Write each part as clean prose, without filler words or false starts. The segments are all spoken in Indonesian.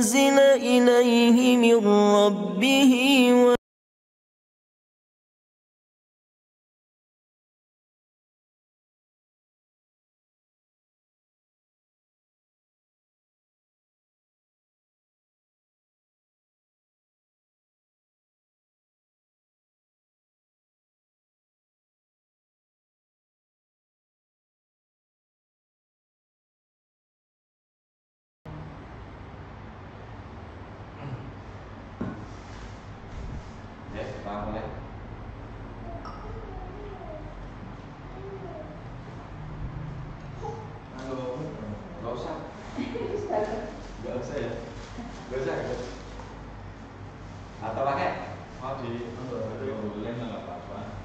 أنزل إليه من ربه atau pakai mau di boleh nggak apa-apa.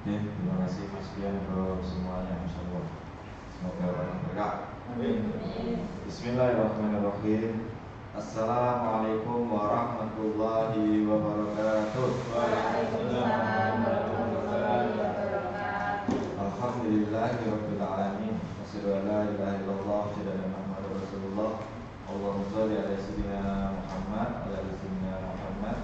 Terima kasih Mas Pian untuk semuanya, insyaallah. Semoga berkah. Amin. Bismillahirrahmanirrahim. Assalamualaikum warahmatullahi wabarakatuh. Waalaikumsalam warahmatullahi wabarakatuh. Alhamdulillahirabbil alamin. Asyhadu an la ilaha illallah wa asyhadu anna Muhammadar Rasulullah. Allahumma shalli ala sayyidina Muhammad wa ala sayyidina Muhammad.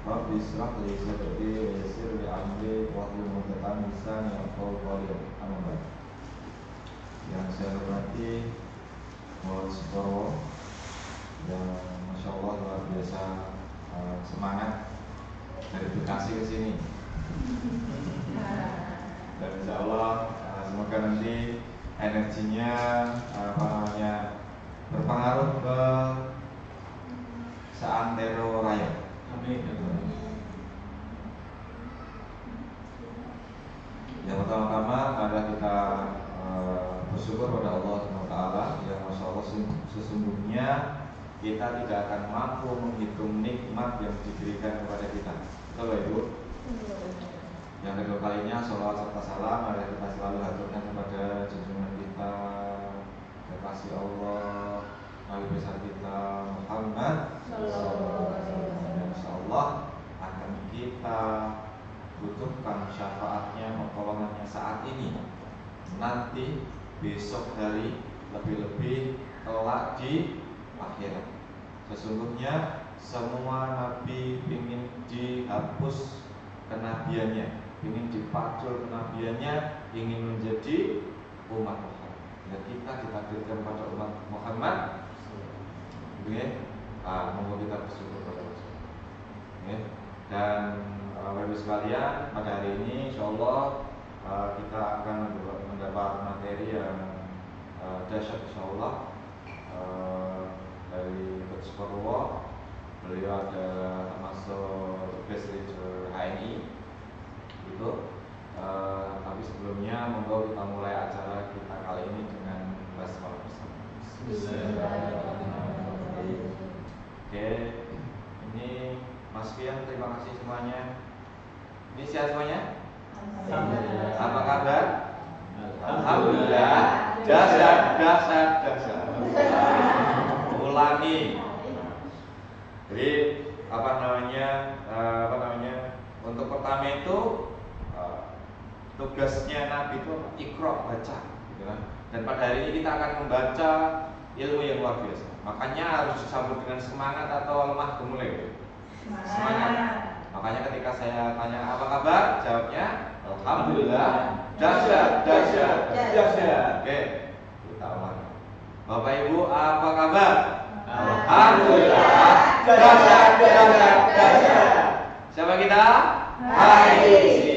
Rabbi ishrah li sadri wa yassir li amri wahlul 'uqdatam min lisani yafqahu qawli. Amma ba'd. Yang saya hormati Mohon Suparwo yang Masya Allah luar biasa semangat dari Bekasi ke sini. Dan Insya Allah semoga nanti energinya berpengaruh ke seantero raya. Amin. Yang pertama-tama ada kita bersyukur pada Allah SWT yang Masya Allah sesungguhnya kita tidak akan mampu menghitung nikmat yang diberikan kepada kita. Betul Ibu? Yang kedua kalinya sholawat serta salam mari kita selalu haturkan kepada junjungan kita, kekasih Allah, Nabi besar kita Muhammad sallallahu alaihi wasallam. Insyaallah akan kita butuhkan syafaatnya, pertolongannya saat ini, nanti besok hari, lebih-lebih kelak di akhirat. Sesungguhnya semua nabi ingin dihapus kenabiannya, ingin dipacul kenabiannya, ingin menjadi umat Muhammad. Dan kita ditakdirkan pada umat Muhammad. Oke, monggo kita bersyukur pada Allah. Oke. Dan Bapak sekalian, pada hari ini insyaallah kita akan mendapat materi yang dahsyat insyaallah dari Coach Purwo. Beliau adalah termasuk best leader HNI itu. Tapi sebelumnya monggo kita mulai acara kita kali ini dengan basmalah bersama. Bismillahirrahmanirrahim. Oke, ini Mas Pian, terima kasih semuanya. Ini siapa semuanya? Alhamdulillah. Apa kabar? Alhamdulillah. Dahsyat. Ulangi. Jadi apa namanya? Untuk pertama itu tugasnya Nabi itu Iqra, baca, gitu kan? Dan pada hari ini kita akan membaca ilmu yang luar biasa. Makanya harus disambut dengan semangat atau lemah gemulai. Semangat. Makanya ketika saya tanya apa kabar, jawabnya Alhamdulillah. Dahsyat. Oke, kita ulang. Bapak Ibu apa kabar? Alhamdulillah. Dahsyat. Siapa kita? HNI.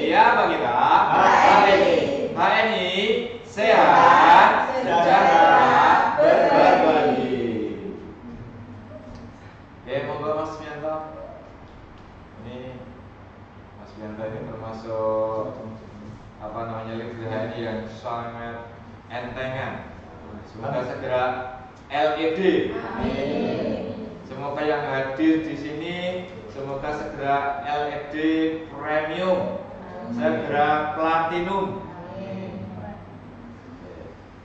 Siapa kita? HNI. Sehat, sejahtera, berbagi. Oke, monggo Mas Pianto. Ini Mas Pianto ini termasuk leader HNI yang sangat entengan. Semoga segera LED. Amin. Semoga yang hadir di sini semoga segera LED premium, segera platinum. Amin.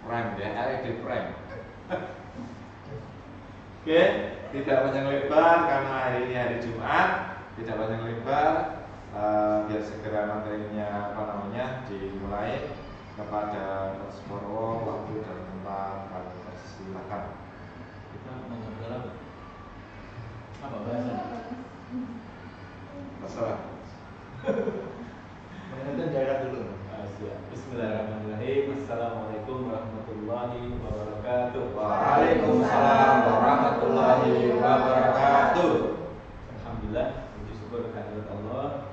Prime ya, LED prime. Oke, tidak panjang lebar karena hari hari Jumat, tidak banyak lebar, biar segera materinya dimulai. Kepada Mas Purwo, waktu dan tempat kami persilakan. Kita mau ngobrol apa? Apa bahasanya? Masalah. Mengenai daerah dulu. Bismillahirrahmanirrahim. Assalamualaikum warahmatullahi wabarakatuh. Waalaikumsalam warahmatullahi wabarakatuh. Alhamdulillah, puji syukur kehadirat Allah.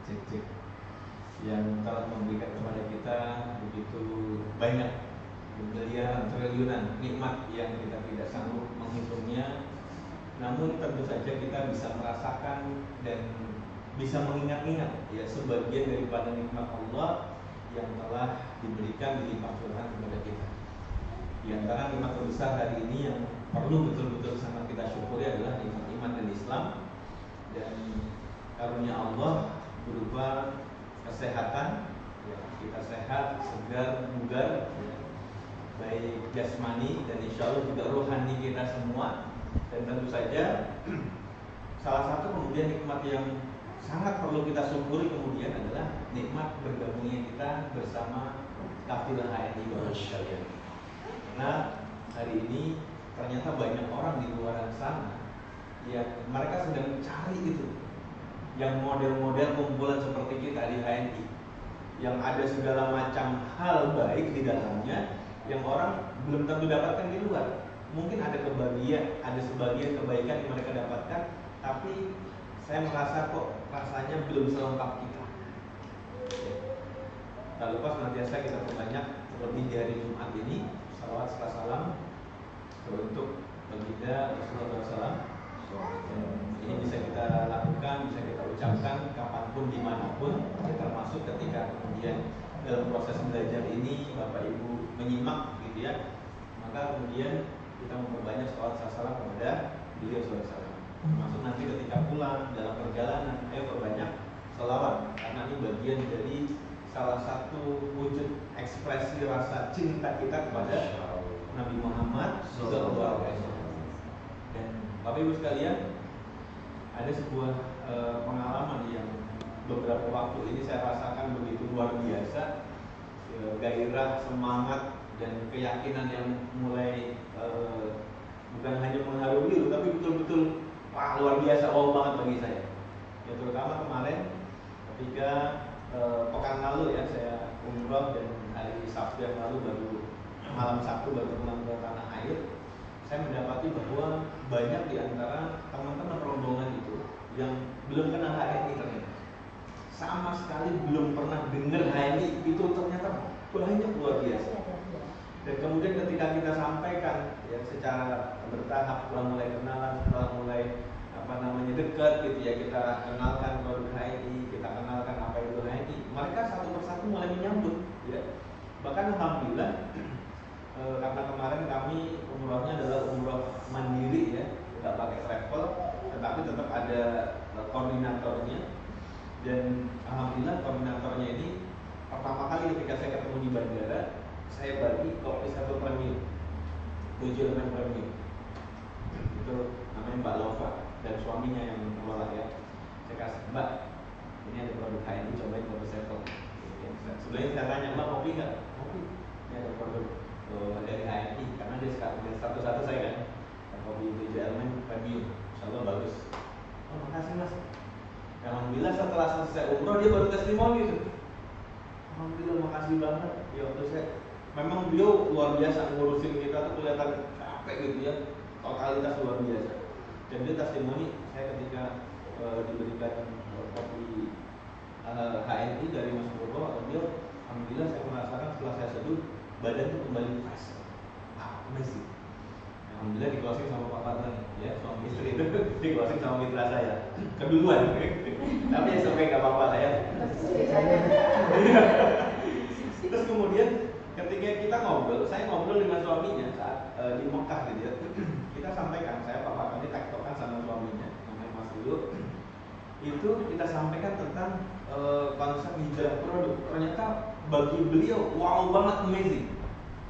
Cek yang telah memberikan kepada kita begitu banyak miliaran triliunan nikmat yang kita tidak sanggup menghitungnya. Namun tentu saja kita bisa merasakan dan bisa mengingat-ingat ya sebagian daripada nikmat Allah yang telah diberikan dilimpah curahkan kepada kita. Di antara nikmat terbesar hari ini yang perlu betul-betul sangat kita syukuri adalah nikmat iman dan Islam, dan karunia Allah berupa kesehatan, ya, kita sehat, segar, bugar, ya, baik jasmani dan insya Allah juga rohani kita semua. Dan tentu saja salah satu kemudian nikmat yang sangat perlu kita syukuri kemudian adalah nikmat bergabungnya kita bersama kafilah HNI Bapak sekalian. Karena hari ini ternyata banyak orang di luar sana yang mereka sedang mencari itu, yang model-model kumpulan seperti kita di HNI, yang ada segala macam hal baik di dalamnya yang orang belum tentu dapatkan di luar. Mungkin ada sebagian kebaikan yang mereka dapatkan, tapi saya merasa kok rasanya belum selengkap kita. Tak lupa senantiasa kita perbanyak terlebih di hari Jumat ini salawat serta salam untuk baginda Rasulullah SAW. Ini bisa kita lakukan, bisa kita ucapkan kapanpun, dimanapun, termasuk ketika kemudian dalam proses belajar ini Bapak Ibu menyimak gitu ya, maka kemudian kita memperbanyak salawat serta salam kepada beliau SAW. Termasuk nanti ketika pulang dalam perjalanan, ayo perbanyak selawat, karena ini bagian dari salah satu wujud ekspresi rasa cinta kita kepada Nabi Muhammad SAW. Dan Bapak Ibu sekalian, ada sebuah pengalaman yang beberapa waktu ini saya rasakan begitu luar biasa, gairah, semangat, dan keyakinan yang mulai bukan hanya mengharui tapi betul-betul luar biasa, wow banget bagi saya. Ya, terutama kemarin ketika pekan lalu ya saya umroh, dan hari Sabtu yang lalu malam Sabtu baru pulang ke tanah air, saya mendapati bahwa banyak di antara teman-teman rombongan itu yang belum kenal HNI ternyata. Sama sekali belum pernah dengar HNI itu, ternyata banyak, luar biasa. Dan kemudian ketika kita sampaikan ya secara bertahap, setelah mulai kenalan, setelah mulai dekat gitu ya, kita kenalkan produk HNI, kita kenalkan apa itu HNI, mereka satu persatu mulai menyambut ya. Bahkan alhamdulillah karena kemarin kami umrohnya adalah umroh mandiri ya, tidak pakai travel, tetapi tetap ada koordinatornya. Dan alhamdulillah koordinatornya ini pertama kali ketika saya ketemu di bandara, saya bagi kopi satu premium, 7 elemen premium. Itu namanya Mbak Lova dan suaminya yang mengelola ya. Saya kasih, Mbak, ini ada produk HNI, cobain kopi settle. Sebenarnya saya tanya, Mbak kopi nggak? Kopi. Ini ada produk dari HNI, karena dia satu-satu saya kan. Kopi 7 elemen premium, insya Allah bagus. Oh makasih mas. Alhamdulillah setelah selesai umroh dia baru testimoni itu. Alhamdulillah makasih banget. Ya waktu saya memang beliau luar biasa ngurusin kita tuh, kelihatan capek gitu ya, totalitas luar biasa. Dan dia testimoni saya ketika diberikan kopi HNI dari Mas Purwo, beliau alhamdulillah saya merasakan setelah saya seduh badan itu kembali fresh. Amazing. Alhamdulillah di closing sama Pak Fadlan ya, suami istri itu di closing sama mitra saya keduluan. Tapi ya sampai nggak apa-apa saya. Terus kemudian ketika kita ngobrol, saya ngobrol dengan suaminya saat di Mekah gitu ya. Kita sampaikan, saya Pak Fadlan ini tektokan sama suaminya, namanya Mas Dulu. Itu kita sampaikan tentang konsep hijrah produk. Ternyata bagi beliau wow banget, amazing.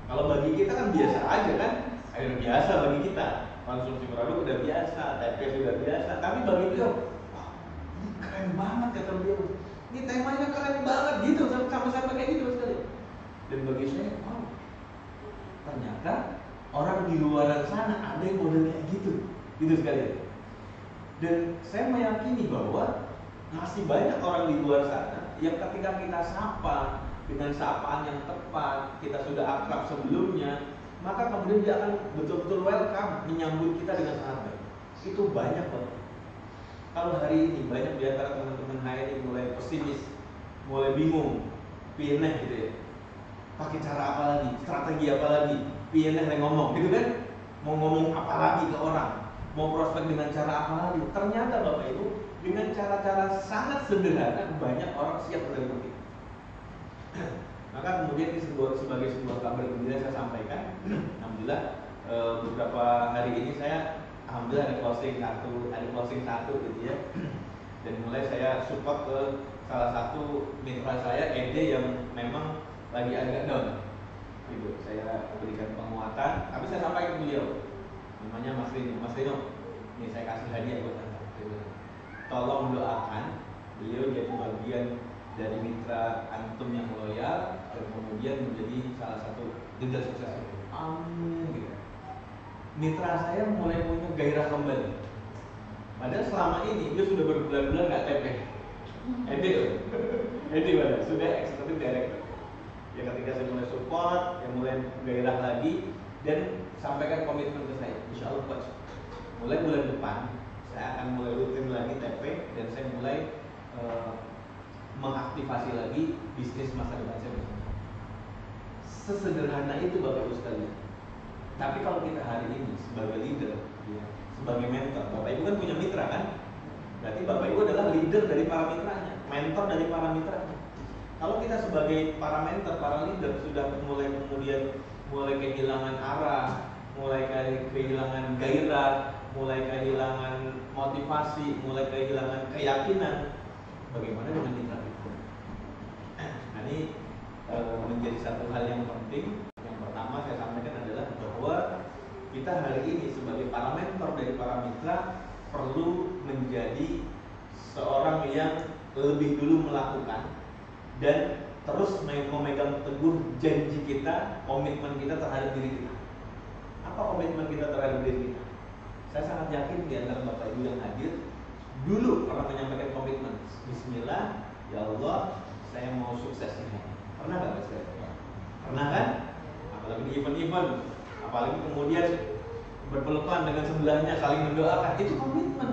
Kalau bagi kita kan biasa aja kan, air biasa bagi kita. konsumsi produk udah biasa, TP sudah biasa. Tapi bagi beliau, wah, ini keren banget kata beliau. Ini temanya keren banget gitu, sama-sama kayak gitu sekali. Dan bagi saya, wow, ternyata orang di luar sana ada yang model kayak gitu sekali. Dan saya meyakini bahwa masih banyak orang di luar sana yang ketika kita sapa dengan sapaan yang tepat, kita sudah akrab sebelumnya, maka kemudian dia akan betul-betul welcome, menyambut kita dengan sangat baik. Itu banyak banget. Kalau hari ini banyak di antara teman-teman HRI mulai pesimis, mulai bingung, pineh gitu ya. Pakai cara apa lagi, strategi apa lagi, pineh yang ngomong gitu kan? Mau ngomong apa lagi ke orang, mau prospek dengan cara apa lagi. Ternyata Bapak Ibu, dengan cara-cara sangat sederhana banyak orang siap menerima kita. Maka kemudian ini sebagai sebuah kabar gembira saya sampaikan, alhamdulillah beberapa hari ini saya alhamdulillah ada closing satu gitu ya. Dan mulai saya support ke salah satu mitra saya Ede yang memang lagi agak down. Gitu. Saya berikan penguatan, tapi saya sampaikan ke beliau. Namanya Mas Rino. Ini saya kasih hadiah buat Anda. Tolong doakan beliau jadi bagian dari mitra antum yang loyal dan kemudian menjadi salah satu leader sukses. Amin gitu. Mitra saya mulai punya gairah kembali. Padahal selama ini dia sudah berbulan-bulan nggak TP. Edi sudah executive director. Ya ketika saya mulai support, yang mulai gairah lagi dan sampaikan komitmen ke saya. Insya Allah Coach, mulai bulan depan saya akan mulai rutin lagi TP dan saya mulai mengaktifasi lagi bisnis masa depan saya bersama. Sesederhana itu Bapak Ibu sekalian. Tapi kalau kita hari ini sebagai leader, ya, sebagai mentor, Bapak Ibu kan punya mitra kan? Berarti Bapak Ibu adalah leader dari para mitranya, mentor dari para mitranya. Kalau kita sebagai para mentor, para leader sudah mulai kehilangan arah, mulai kehilangan gairah, mulai kehilangan motivasi, mulai kehilangan keyakinan, bagaimana dengan mitra kita? Nah, ini menjadi satu hal yang penting. Yang pertama saya sampaikan adalah bahwa kita hari ini sebagai para mentor dari para mitra perlu menjadi seorang yang lebih dulu melakukan dan terus memegang teguh janji kita, komitmen kita terhadap diri kita. Apa komitmen kita terhadap diri kita? Saya sangat yakin di antara Bapak Ibu yang hadir dulu pernah menyampaikan komitmen. Bismillah, ya Allah, saya mau sukses ini. Pernah nggak Mas? Pernah kan? Apalagi di event-event, apalagi kemudian berpelukan dengan sebelahnya saling mendoakan, itu komitmen.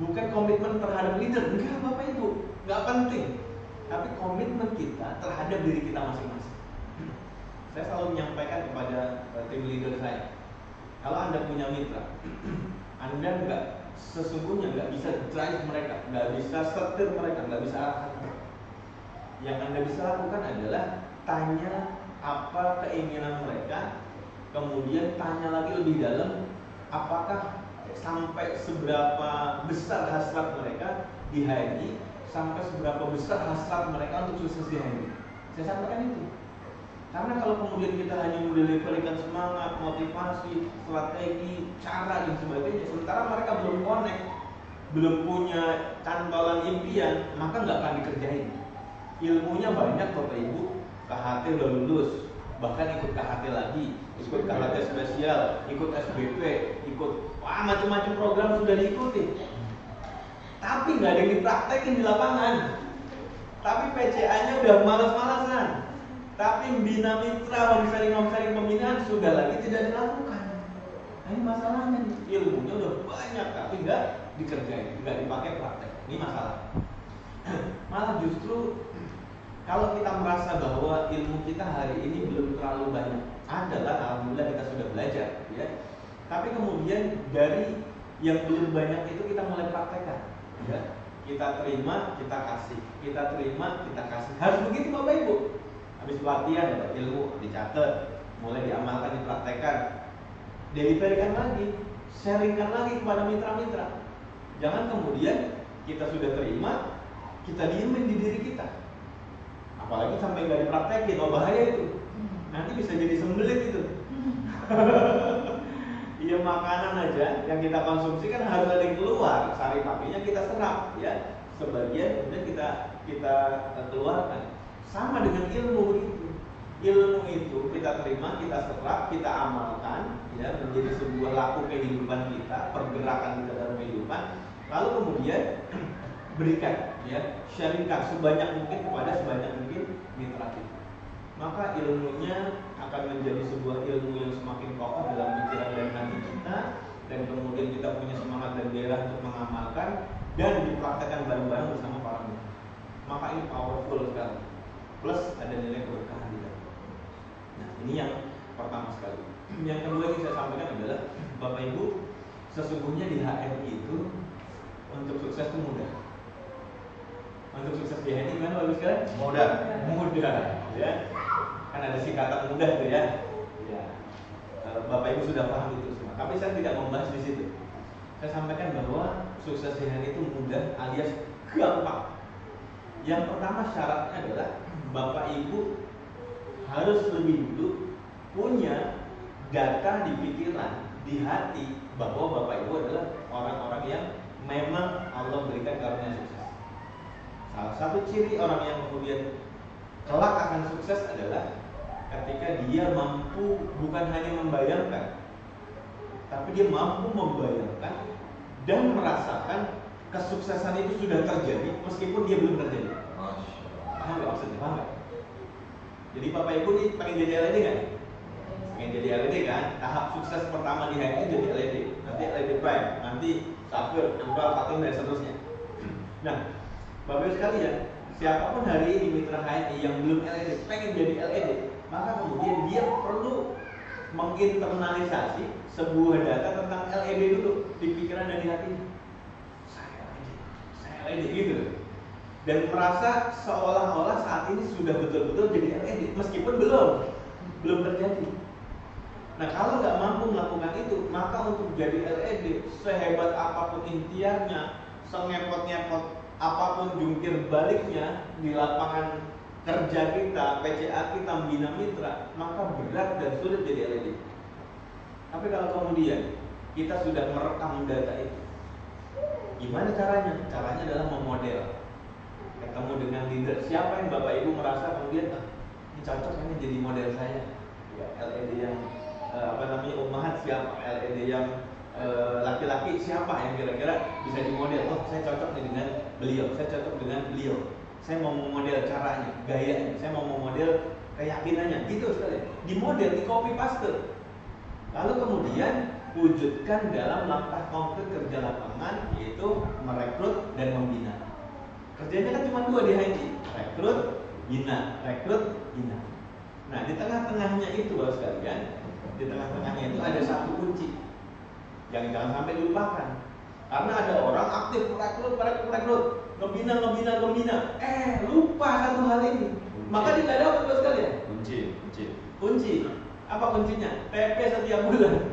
Bukan komitmen terhadap leader, enggak Bapak Ibu, nggak penting. Tapi komitmen kita terhadap diri kita masing-masing. Saya selalu menyampaikan kepada tim leader saya, kalau Anda punya mitra, Anda sesungguhnya nggak bisa drive mereka, nggak bisa setir mereka, nggak bisa arahkan mereka. Yang Anda bisa lakukan adalah tanya apa keinginan mereka, kemudian tanya lagi lebih dalam, apakah sampai seberapa besar hasrat mereka di HRI, sampai seberapa besar hasrat mereka untuk sukses di HRI. Saya sampaikan itu. Karena kalau kemudian kita hanya mendeliverkan semangat, motivasi, strategi, cara dan sebagainya, sementara mereka belum connect, belum punya cantolan impian, maka nggak akan dikerjain. Ilmunya banyak Bapak Ibu, KHT udah lulus, bahkan ikut KHT lagi, ikut KHT spesial, ikut SBP, ikut macam-macam program sudah diikuti. Tapi nggak ada yang dipraktekin di lapangan. Tapi PCA-nya udah malas-malasan. Tapi bina mitra, omsering pembinaan sudah lagi tidak dilakukan. Nah, ini masalahnya, ilmunya udah banyak tapi nggak dikerjain, nggak dipakai praktek. Ini masalah. Malah justru kalau kita merasa bahwa ilmu kita hari ini belum terlalu banyak, adalah alhamdulillah kita sudah belajar, ya. Tapi kemudian dari yang belum banyak itu kita mulai praktekkan, ya. Kita terima, kita kasih. Kita terima, kita kasih. Harus begitu Bapak Ibu. Habis pelatihan dapat ilmu, dicatat, mulai diamalkan, dipraktekkan, deliverikan lagi, sharingkan lagi kepada mitra-mitra. Jangan kemudian kita sudah terima, kita diemin di diri kita. Apalagi sampai nggak dipraktekin, bahaya itu. Nanti bisa jadi sembelit itu. Ya makanan aja yang kita konsumsi kan harus ada yang keluar, sari papinya kita serap ya, sebagian kemudian kita keluarkan. Sama dengan ilmu begitu. Ilmu itu kita terima, kita serap, kita amalkan ya, menjadi sebuah laku kehidupan kita, pergerakan kita dalam kehidupan. Lalu kemudian berikan ya, sharingkan sebanyak mungkin kepada sebanyak mungkin mitra kita. Maka ilmunya akan menjadi sebuah ilmu yang semakin kokoh dalam pikiran dan hati kita, dan kemudian kita punya semangat dan gairah untuk mengamalkan dan dipraktekkan bareng-bareng bersama para mitra. Maka ini powerful sekali. Plus ada nilai keberkahan di dalam. Nah, ini yang pertama sekali. Yang kedua yang saya sampaikan adalah Bapak Ibu, sesungguhnya di HMI itu untuk sukses itu mudah. Untuk sukses di HMI gimana Bapak sekalian? Mudah. Mudah, ya. Kan ada singkatan mudah tuh ya. Ya. Bapak Ibu sudah paham itu semua. Tapi saya tidak membahas di situ. Saya sampaikan bahwa sukses di HMI itu mudah alias gampang. Yang pertama syaratnya adalah Bapak Ibu harus lebih dulu punya data di pikiran, di hati bahwa Bapak Ibu adalah orang-orang yang memang Allah berikan karunia sukses. Salah satu ciri orang yang kemudian kelak akan sukses adalah ketika dia mampu bukan hanya membayangkan, tapi dia mampu membayangkan dan merasakan kesuksesan itu sudah terjadi meskipun dia belum terjadi. Paham gak maksudnya? Paham gak? Jadi Bapak Ibu nih pengen jadi LED kan? Pengen jadi LED kan? Tahap sukses pertama di HMI jadi LED. Nanti LED Prime, nanti Sapphire, Emerald, Platinum dan seterusnya. Nah, Bapak Ibu sekalian, siapapun hari ini mitra HMI yang belum LED, pengen jadi LED, maka kemudian dia perlu menginternalisasi sebuah data tentang LED dulu di pikiran dan di hati. Saya LED gitu. Dan merasa seolah-olah saat ini sudah betul-betul jadi LED meskipun belum terjadi. Nah, kalau nggak mampu melakukan itu, maka untuk jadi LED sehebat apapun ikhtiarnya, sengepot-ngepot apapun jungkir baliknya di lapangan kerja kita, PCA kita, membina mitra, maka berat dan sulit jadi LED. Tapi kalau kemudian kita sudah merekam data itu, gimana caranya? Caranya adalah memodel. Ketemu dengan leader, siapa yang Bapak Ibu merasa kemudian ini cocok ini jadi model saya ya, LED yang ummahat siapa, LED yang laki-laki siapa yang kira-kira bisa dimodel. Oh, saya cocok nih dengan beliau, saya cocok dengan beliau, saya mau memodel caranya, gayanya, saya mau memodel keyakinannya, gitu sekali. Dimodel, di copy paste, lalu kemudian wujudkan dalam langkah konkret kerja lapangan, yaitu merekrut dan membina. Kerjanya kan cuma dua di HMI, rekrut, bina, rekrut, bina. Nah, di tengah-tengahnya itu Bapak sekalian, di tengah-tengahnya itu ada satu kunci yang jangan sampai dilupakan. Karena ada orang aktif merekrut, membina, lupa satu hal ini. Maka dia nggak dapat Bapak sekalian. Kunci. Apa kuncinya? TP setiap bulan.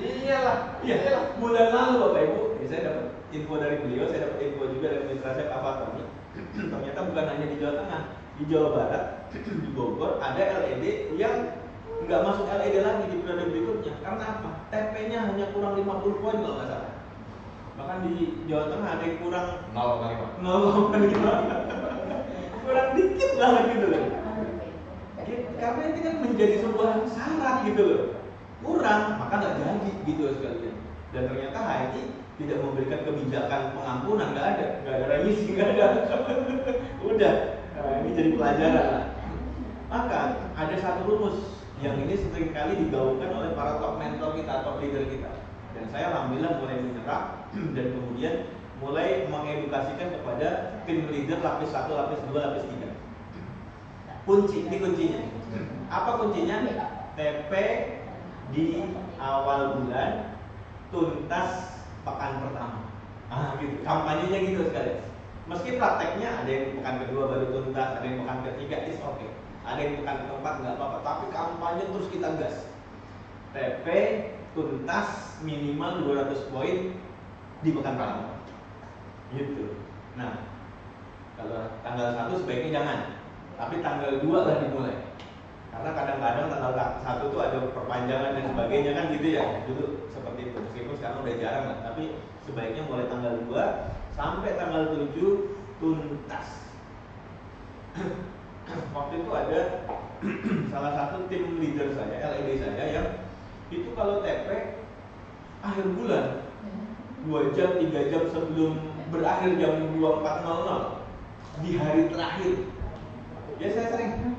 Iyalah. Bulan lalu Bapak Ibu, saya dapat info dari beliau, saya dapat info juga dari mitra saya Pak Fatoni. Ternyata bukan hanya di Jawa Tengah, di Jawa Barat, di Bogor ada LED yang nggak masuk LED lagi di periode berikutnya. Karena apa? TP-nya hanya kurang 50 poin kalau nggak salah. Bahkan di Jawa Tengah ada yang kurang 0,5. Kurang dikit lah gitu loh. Karena ini kan menjadi sebuah syarat gitu loh. Kurang, maka nggak jadi gitu sekalian. Dan ternyata HMI tidak memberikan kebijakan pengampunan, nggak ada remisi, nggak ada. Udah, ini jadi pelajaran lah. Maka ada satu rumus yang ini seringkali digaungkan oleh para top mentor kita, top leader kita. Dan saya alhamdulillah mulai menyerap dan kemudian mulai mengedukasikan kepada tim leader lapis 1, lapis 2, lapis 3. Ini kuncinya. Apa kuncinya? TP di awal bulan, tuntas pekan pertama. Gitu. Kampanyenya gitu sekali. Meski prakteknya ada yang pekan kedua baru tuntas, ada yang pekan ketiga, is okay. Ada yang pekan keempat nggak apa-apa, tapi kampanye terus kita gas. TP tuntas minimal 200 poin di pekan pertama. Gitu. Nah, kalau tanggal 1 sebaiknya jangan. Tapi tanggal 2 lah dimulai. Karena kadang-kadang tanggal 1 tuh ada perpanjangan dan sebagainya kan gitu ya. Dulu seperti itu, meskipun sekarang udah jarang lah. Tapi sebaiknya mulai tanggal 2 sampai tanggal 7 tuntas. Waktu itu ada salah satu tim leader saya, LED saya, yang itu kalau TP akhir bulan 2 jam, 3 jam sebelum berakhir jam 24.00 di hari terakhir. Ya saya sering,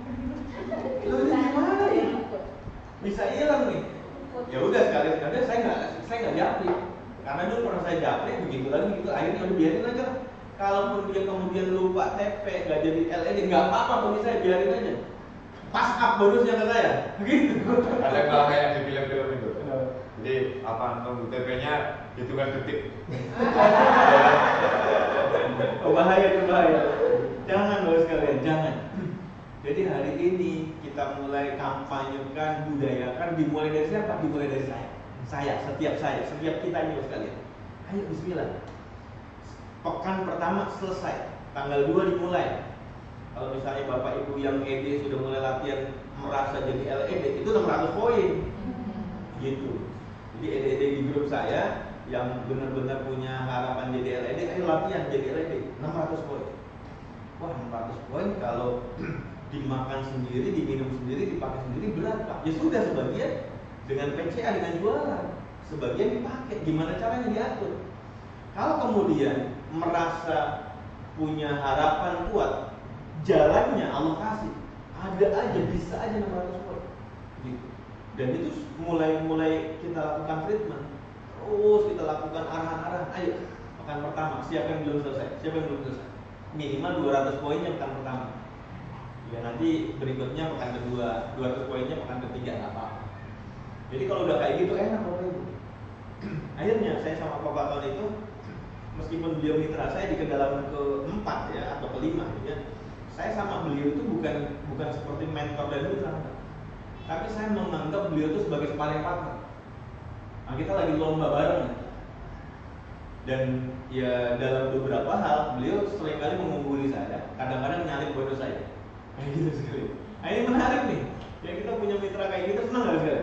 lu gimana nih? Bisa hilang nih. Ya udah sekali-sekali saya nggak japri. Karena dulu pernah saya japri begitu lagi gitu. Akhirnya udah biarin aja. Kalaupun dia kemudian lupa TP, nggak jadi LED, nggak apa-apa bagi saya, biarin aja. Pas up bonusnya ke saya, begitu. Ada kalau kayak di film-film itu. Jadi apa nunggu TP-nya hitungan detik. Oh, bahaya. Jangan loh sekalian, jangan. Jadi hari ini kita mulai kampanyekan, budayakan, dimulai dari siapa? Dimulai dari saya, setiap kita ini sekalian. Ayo bismillah. Pekan pertama selesai, tanggal 2 dimulai. Kalau misalnya Bapak Ibu yang ED sudah mulai latihan merasa jadi LED, itu 600 poin. Gitu. Jadi ED di grup saya yang benar-benar punya harapan jadi LED, ayo latihan jadi LED, 600 poin. Wah, 600 poin kalau dimakan sendiri, diminum sendiri, dipakai sendiri berat, Pak. Ya sudah, sebagian dengan PCA, dengan jualan, sebagian dipakai. Gimana caranya diatur? Kalau kemudian merasa punya harapan kuat, jalannya Allah kasih, ada aja, bisa aja 600 poin. Gitu. Dan itu mulai kita lakukan treatment, terus kita lakukan arahan-arahan. Ayo, pekan pertama, siapa yang belum selesai? Minimal 200 poinnya pekan pertama. Ya nanti berikutnya pekan kedua, 200 poinnya pekan ketiga, nggak apa-apa. Jadi kalau udah kayak gitu enak Bapak Ibu. Akhirnya saya sama Pak Baton itu, meskipun beliau mitra saya di kedalaman ke-4 ya atau ke-5 ya, saya sama beliau itu bukan seperti mentor dan mitra, tapi saya menganggap beliau itu sebagai sparring partner. Nah, kita lagi lomba bareng. Dan ya dalam beberapa hal beliau seringkali mengungguli saya, kadang-kadang nyalip bonus saya. Kayak gitu sekali. Nah, ini menarik nih. Ya kita punya mitra kayak gitu, senang nggak sekali?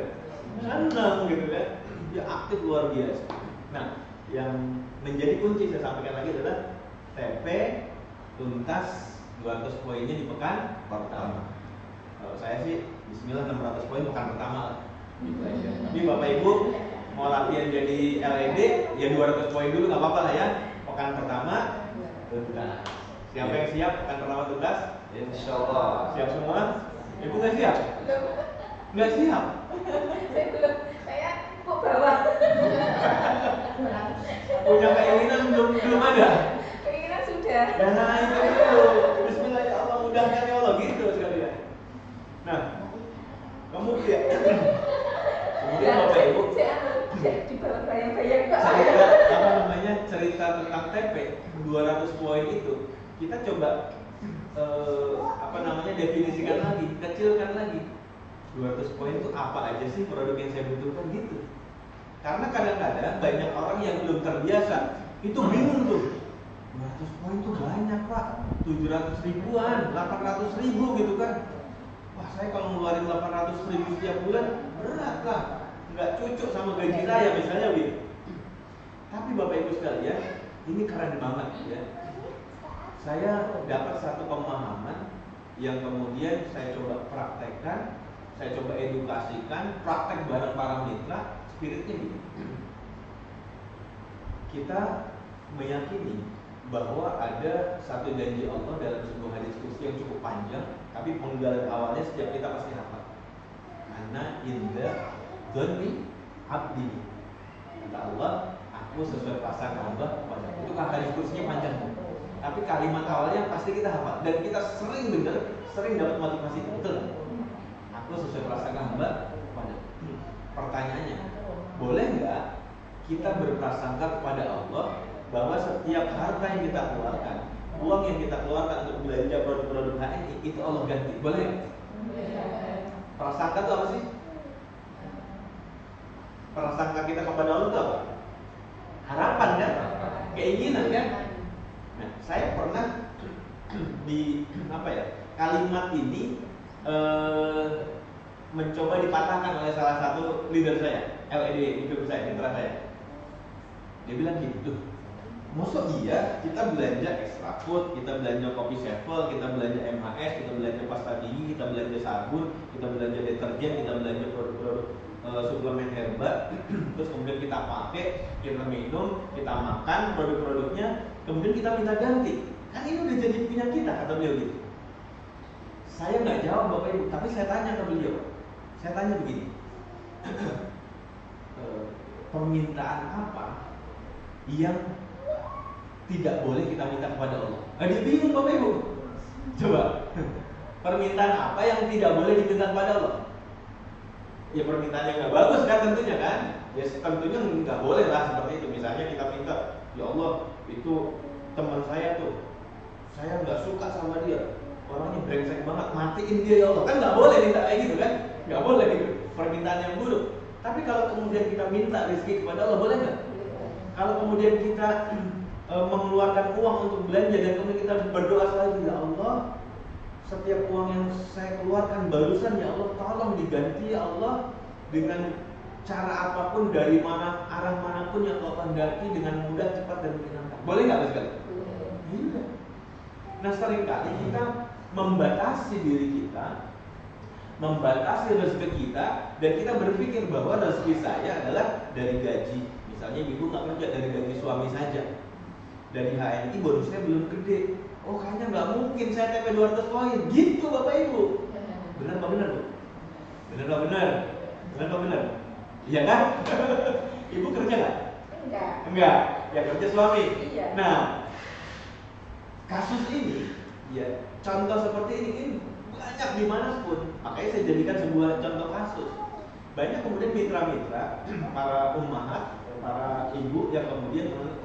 Senang gitu kan. Dia aktif luar biasa. Nah, yang menjadi kunci saya sampaikan lagi adalah TP tuntas 200 poinnya di pekan pertama. Kalau saya sih bismillah 600 poin pekan pertama lah. Gitu aja. Tapi Bapak Ibu mau latihan jadi LED ya 200 poin dulu nggak apa-apa lah ya. Pekan pertama tuntas. Siapa yang siap pekan pertama tuntas? Insyaallah. Siap semua? Ibu nggak siap? Nggak siap? Saya belum. Saya kok bawah. Punya keinginan belum ada? Keinginan sudah. Nah itu. Bismillah ya Allah, mudahkan ya Allah gitu sekalian. Nah, kemudian Bapak Ibu di bawah bayang-bayang Pak. cerita tentang TP 200 poin itu kita coba definisikan lagi, kecilkan lagi. 200 poin itu apa aja sih produk yang saya butuhkan gitu. Karena kadang-kadang banyak orang yang belum terbiasa itu bingung tuh. 200 poin itu banyak Pak, 700 ribuan, 800 ribu gitu kan. Wah saya kalau ngeluarin 800 ribu setiap bulan berat lah, nggak cocok sama gaji saya misalnya gitu. Tapi Bapak Ibu sekalian, ini keren banget ya. Saya dapat satu pemahaman yang kemudian saya coba praktekkan, saya coba edukasikan, praktek bareng para mitra. Spiritnya gini, kita meyakini bahwa ada satu janji Allah dalam sebuah hadis qudsi yang cukup panjang, tapi penggalan awalnya setiap kita pasti hafal. Karena inda dzanni abdi, kata Allah, aku sesuai prasangka hamba kepada. Itu kan hadis qudsnya panjang, tapi kalimat awalnya pasti kita hafal dan kita sering dengar, sering dapat motivasi. Betul, aku sesuai prasangka hamba kepada. Pertanyaannya, boleh nggak kita berprasangka kepada Allah bahwa setiap harta yang kita keluarkan, uang yang kita keluarkan untuk belanja produk-produk HNI itu Allah ganti, boleh nggak? Prasangka itu apa sih? Prasangka kita kepada Allah itu apa? Harapan kan? Keinginan kan? Nah, saya pernah di kalimat ini mencoba dipatahkan oleh salah satu leader saya, LED hidup saya, mitra saya. Dia bilang gitu, maksud iya kita belanja extra food, kita belanja kopi sevel, kita belanja MHS, kita belanja pasta gigi, kita belanja sabun, kita belanja deterjen, kita belanja produk-produk suplemen herbal, terus kemudian kita pakai, kita minum, kita makan produk-produknya, kemudian kita minta ganti. Kan ini udah jadi punya kita, kata beliau gitu. Saya nggak jawab Bapak Ibu, tapi saya tanya ke beliau. Saya tanya begini, permintaan apa yang tidak boleh kita minta kepada Allah? Dia bingung Bapak Ibu. Coba, permintaan apa yang tidak boleh diminta kepada Allah? Ya permintaan yang nggak bagus kan tentunya kan? Ya tentunya nggak boleh lah seperti itu. Misalnya kita minta, ya Allah itu teman saya tuh, saya nggak suka sama dia, orangnya brengsek banget, matiin dia ya Allah. Kan nggak boleh minta kayak gitu kan? Nggak boleh gitu. Permintaan yang buruk. Tapi kalau kemudian kita minta rezeki kepada Allah, boleh nggak? Kalau kemudian kita mengeluarkan uang untuk belanja dan kemudian kita berdoa selalu, ya Allah, setiap uang yang saya keluarkan barusan ya Allah tolong diganti ya Allah dengan cara apapun dari mana arah manapun yang Kau kehendaki dengan mudah, cepat dan menyenangkan. Boleh nggak sekali? Iya. Nah seringkali kita membatasi diri kita, membatasi rezeki kita, dan kita berpikir bahwa rezeki saya adalah dari gaji. Misalnya ibu nggak kerja, dari gaji suami saja. Dari HNI bonusnya belum gede. Oh kayaknya nggak mungkin saya TP 200 koin. Gitu Bapak Ibu. Benar Pak benar Bu? Benar Pak benar? Benar Pak benar? Iya kan? Ibu kerja nggak? Enggak. Ya kerja suami. Iya. Nah, kasus ini, ya contoh seperti ini banyak dimanapun. Makanya saya jadikan sebuah contoh kasus. Banyak kemudian mitra-mitra, para ummahat, para ibu yang kemudian menurut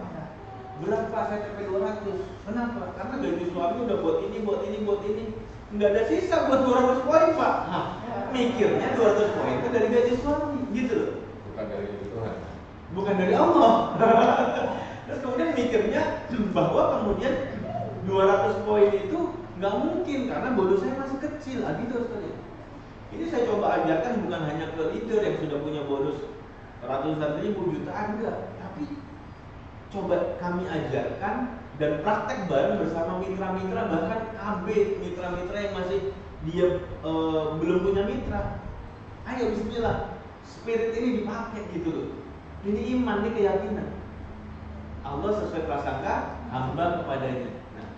berapa saya TP 200? Kenapa? Karena gaji suami udah buat ini. Nggak ada sisa buat 200 poin Pak. Nah, mikirnya 200 poin itu dari gaji suami, gitu loh. Bukan dari Tuhan. Bukan dari Allah. Terus kemudian mikirnya bahwa kemudian 200 poin itu nggak mungkin karena bonus saya masih kecil. Gitu sekali. Ini saya coba ajarkan bukan hanya ke leader yang sudah punya bonus ratusan ribu, jutaan, enggak, tapi coba kami ajarkan dan praktek bareng bersama mitra-mitra, bahkan KB mitra-mitra yang masih dia belum punya mitra. Ayo bismillah, spirit ini dipakai gitu loh. Ini iman, ini keyakinan. Allah sesuai prasangka hamba kepadanya. Nah,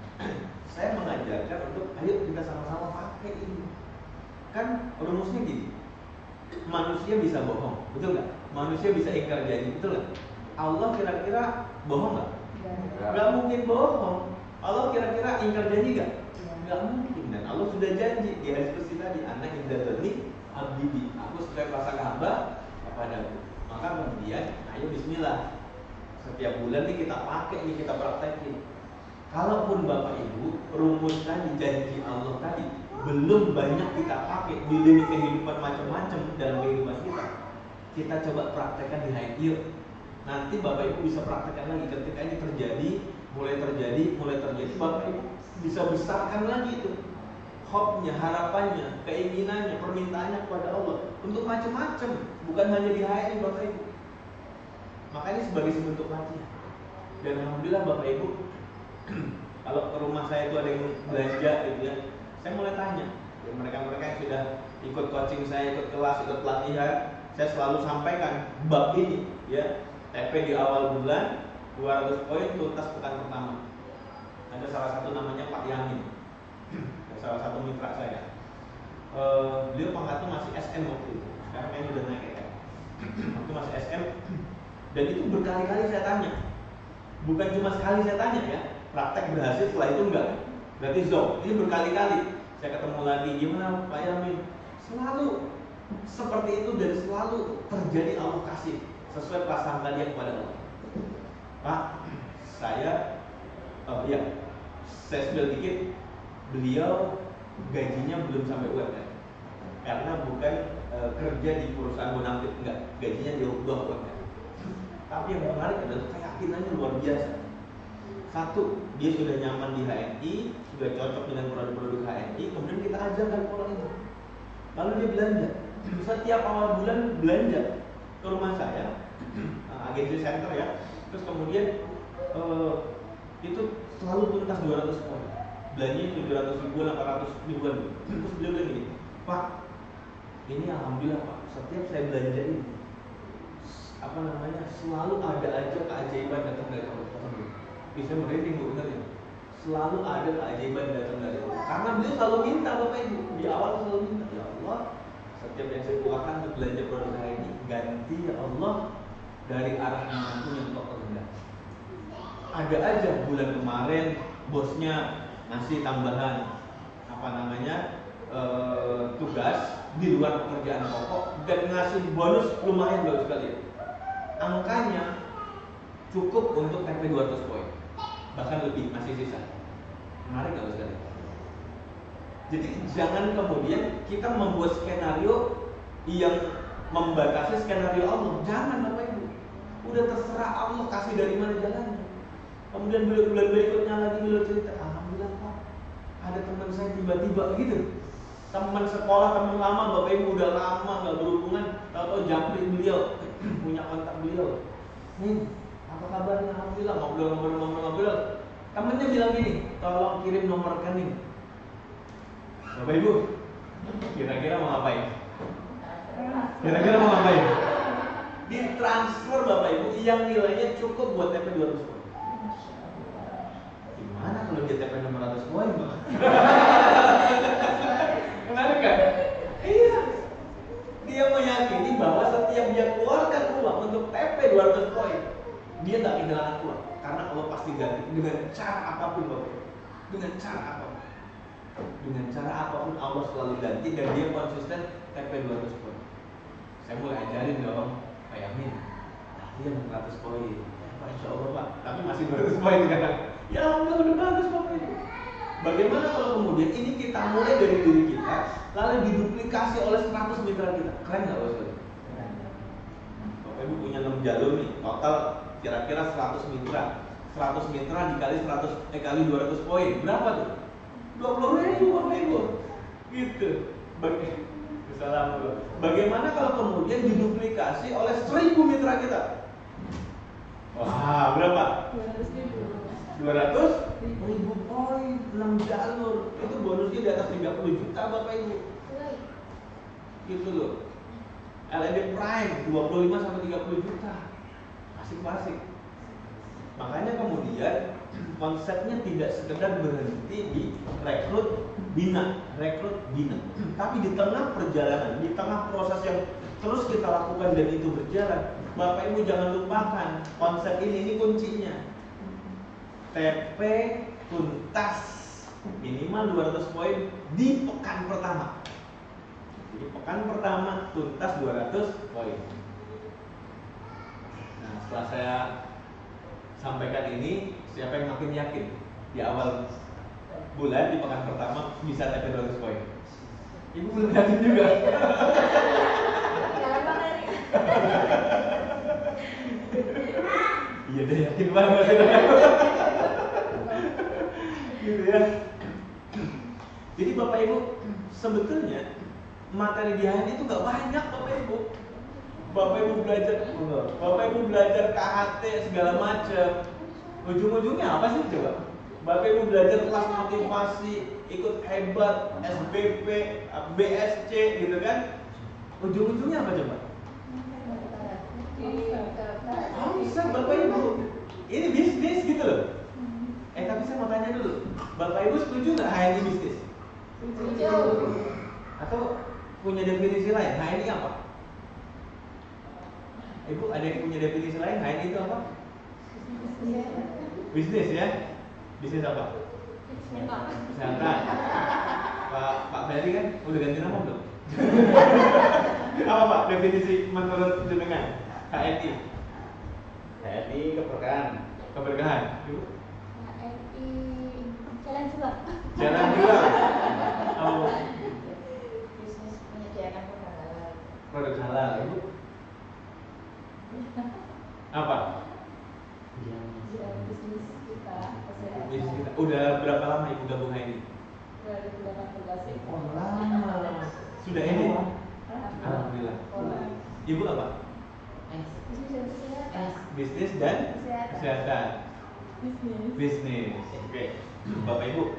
saya mengajarkan untuk ayo kita sama-sama pakai ini. Kan rumusnya gini, manusia bisa bohong, betul nggak? Manusia bisa ingkar janji, betul nggak? Allah kira-kira bohong nggak? Nggak mungkin bohong. Allah kira-kira ingkar janji nggak? Nggak mungkin. Dan Allah sudah janji di hadis kursi tadi, anak indadzani abdi, aku sesuai prasangka hamba kepadaku. Maka kemudian, ayo bismillah. Setiap bulan nih kita pakai, nih kita praktekin. Kalaupun Bapak Ibu rumus tadi, janji Allah tadi belum banyak kita pakai di lini kehidupan macam-macam dalam kehidupan kita coba praktekkan di HNI yuk. Nanti Bapak Ibu bisa praktekkan lagi ketika ini terjadi, mulai terjadi, Bapak Ibu bisa besarkan lagi itu hope-nya, harapannya, keinginannya, permintaannya kepada Allah untuk macam-macam, bukan hanya di HNI Bapak Ibu. Maka ini sebagai sebentuk latihan. Dan alhamdulillah Bapak Ibu, kalau ke rumah saya itu ada yang belanja gitu ya, saya mulai tanya, dan mereka-mereka yang sudah ikut coaching saya, ikut kelas, ikut pelatihan, saya selalu sampaikan bab ini, ya. TP di awal bulan 200 poin tuntas pekan pertama. Ada salah satu namanya Pak Yamin, salah satu mitra saya. Beliau pangkatnya masih SM waktu itu. Sekarang kayaknya udah naik ya. Waktu masih SM. Dan itu berkali-kali saya tanya. Bukan cuma sekali saya tanya ya. Praktek berhasil setelah itu enggak. Berarti zong. Ini berkali-kali saya ketemu lagi, gimana Pak Yamin? Selalu seperti itu dan selalu terjadi Allah kasih sesuai prasangka dia kepada Allah. Pak, saya spill dikit, beliau gajinya belum sampai UMR karena bukan kerja di perusahaan bonafit, enggak, gajinya di bawah UMR. Tapi yang menarik adalah keyakinannya luar biasa. Satu, dia sudah nyaman di HNI, sudah cocok dengan produk-produk HNI, kemudian kita ajarkan pola ini. Lalu dia belanja. setiap awal bulan belanja ke rumah saya, agensi center ya. Terus kemudian itu selalu tuntas 200 poin. Belanjanya 700 ribuan, 800 ribuan. Terus beliau bilang gini, Pak, ini alhamdulillah Pak, setiap saya belanja ini selalu ada aja keajaiban datang dari Allah. Bisa merinding Bu, benar ya? Selalu ada keajaiban datang dari Allah. Karena beliau selalu minta Bapak Ibu, di awal selalu minta, ya Allah, setiap yang saya keluarkan untuk belanja produk saya ini ganti ya Allah dari arah manapun yang kau kehendaki. Ada aja bulan kemarin bosnya ngasih tambahan tugas di luar pekerjaan pokok dan ngasih bonus lumayan bagus sekali. Angkanya cukup untuk TP 200 poin, bahkan lebih, masih sisa. Menarik nggak sekali? Jadi jangan kemudian kita membuat skenario yang membatasi skenario Allah. Jangan Bapak Ibu. Udah terserah Allah kasih dari mana jalannya. Kemudian bulan berikutnya lagi beliau cerita, alhamdulillah Pak, ada teman saya tiba-tiba gitu. Teman sekolah, teman lama, Bapak Ibu udah lama nggak berhubungan, tahu-tahu japri beliau, punya kontak beliau. Nih, apa kabarnya? Alhamdulillah, ngobrol. Temennya bilang gini, tolong kirim nomor rekening. Bapak Ibu, kira-kira mau ngapain? Ditransfer Bapak Ibu yang nilainya cukup buat TP 200 poin. Gimana kalau dia TP 600 poin, Pak? Menarik kan? Iya. Dia meyakini bahwa setiap dia keluarkan uang untuk TP 200 poin, dia nggak kehilangan uang, karena Allah pasti ganti dengan cara apapun Bapak Ibu. Dengan cara apapun Allah selalu ganti dan dia konsisten TP 200 poin. Saya mulai ajarin dong, Pak Yamin, dia 100 poin. Pak, insya Allah Pak, tapi masih 200 poin sekarang. Ya Allah, udah bagus Bapak Ibu. Bagaimana kalau kemudian ini kita mulai dari diri kita, lalu diduplikasi oleh 100 mitra kita? Keren nggak Bapak Ibu? Bapak Ibu punya 6 jalur nih, total kira-kira 100 mitra. 100 mitra dikali kali 200 poin, berapa tuh? 20.000 Bapak Ibu. Gitu. Bagaimana kalau kemudian diduplikasi oleh 1.000 mitra kita? Wah, berapa? 200.000 poin, 6 jalur. Itu bonusnya di atas 30 juta Bapak Ibu. Gitu loh. LED Prime 25 sampai 30 juta. Asik-asik. Makanya kemudian konsepnya tidak sekedar berhenti di rekrut bina, tapi di tengah perjalanan, di tengah proses yang terus kita lakukan dan itu berjalan, Bapak Ibu jangan lupakan konsep ini kuncinya. TP tuntas minimal 200 poin di pekan pertama. Jadi pekan pertama tuntas 200 poin. Nah, setelah saya sampaikan ini, siapa yang makin yakin di awal bulan di pekan pertama bisa TP 200 poin? Ibu belum yakin juga. Iya deh, yakin banget. Gitu ya. Jadi Bapak Ibu, sebetulnya materi di hari itu nggak banyak Bapak Ibu. Bapak Ibu belajar KHT segala macam. Ujung-ujungnya apa sih coba? Bapak Ibu belajar kelas motivasi, ikut hebat, SBP, BSC gitu kan? Ujung-ujungnya apa coba? Bisa Bapak Ibu. Ini bisnis gitu loh. Tapi saya mau tanya dulu, Bapak Ibu setuju nggak HNI bisnis? Setuju. Atau punya definisi lain? HNI apa? Ibu ada yang punya definisi lain? HNI itu apa? Bisnis ya? Bisnis apa? Kesehatan. Pak Ferry kan udah ganti nama belum? Apa Pak definisi menurut jenengan HNI? HNI keberkahan. Ibu? Jalan jual. Oh. Bisnis menyediakan Produk halal. Ibu? Apa? Bisnis kita. Bisnis kita. Udah berapa lama Ibu gabung HNI? 2018. Oh, lama. Sudah ini? Alhamdulillah. Ibu apa? Bisnis dan kesehatan. Bisnis. Oke. Bapak Ibu,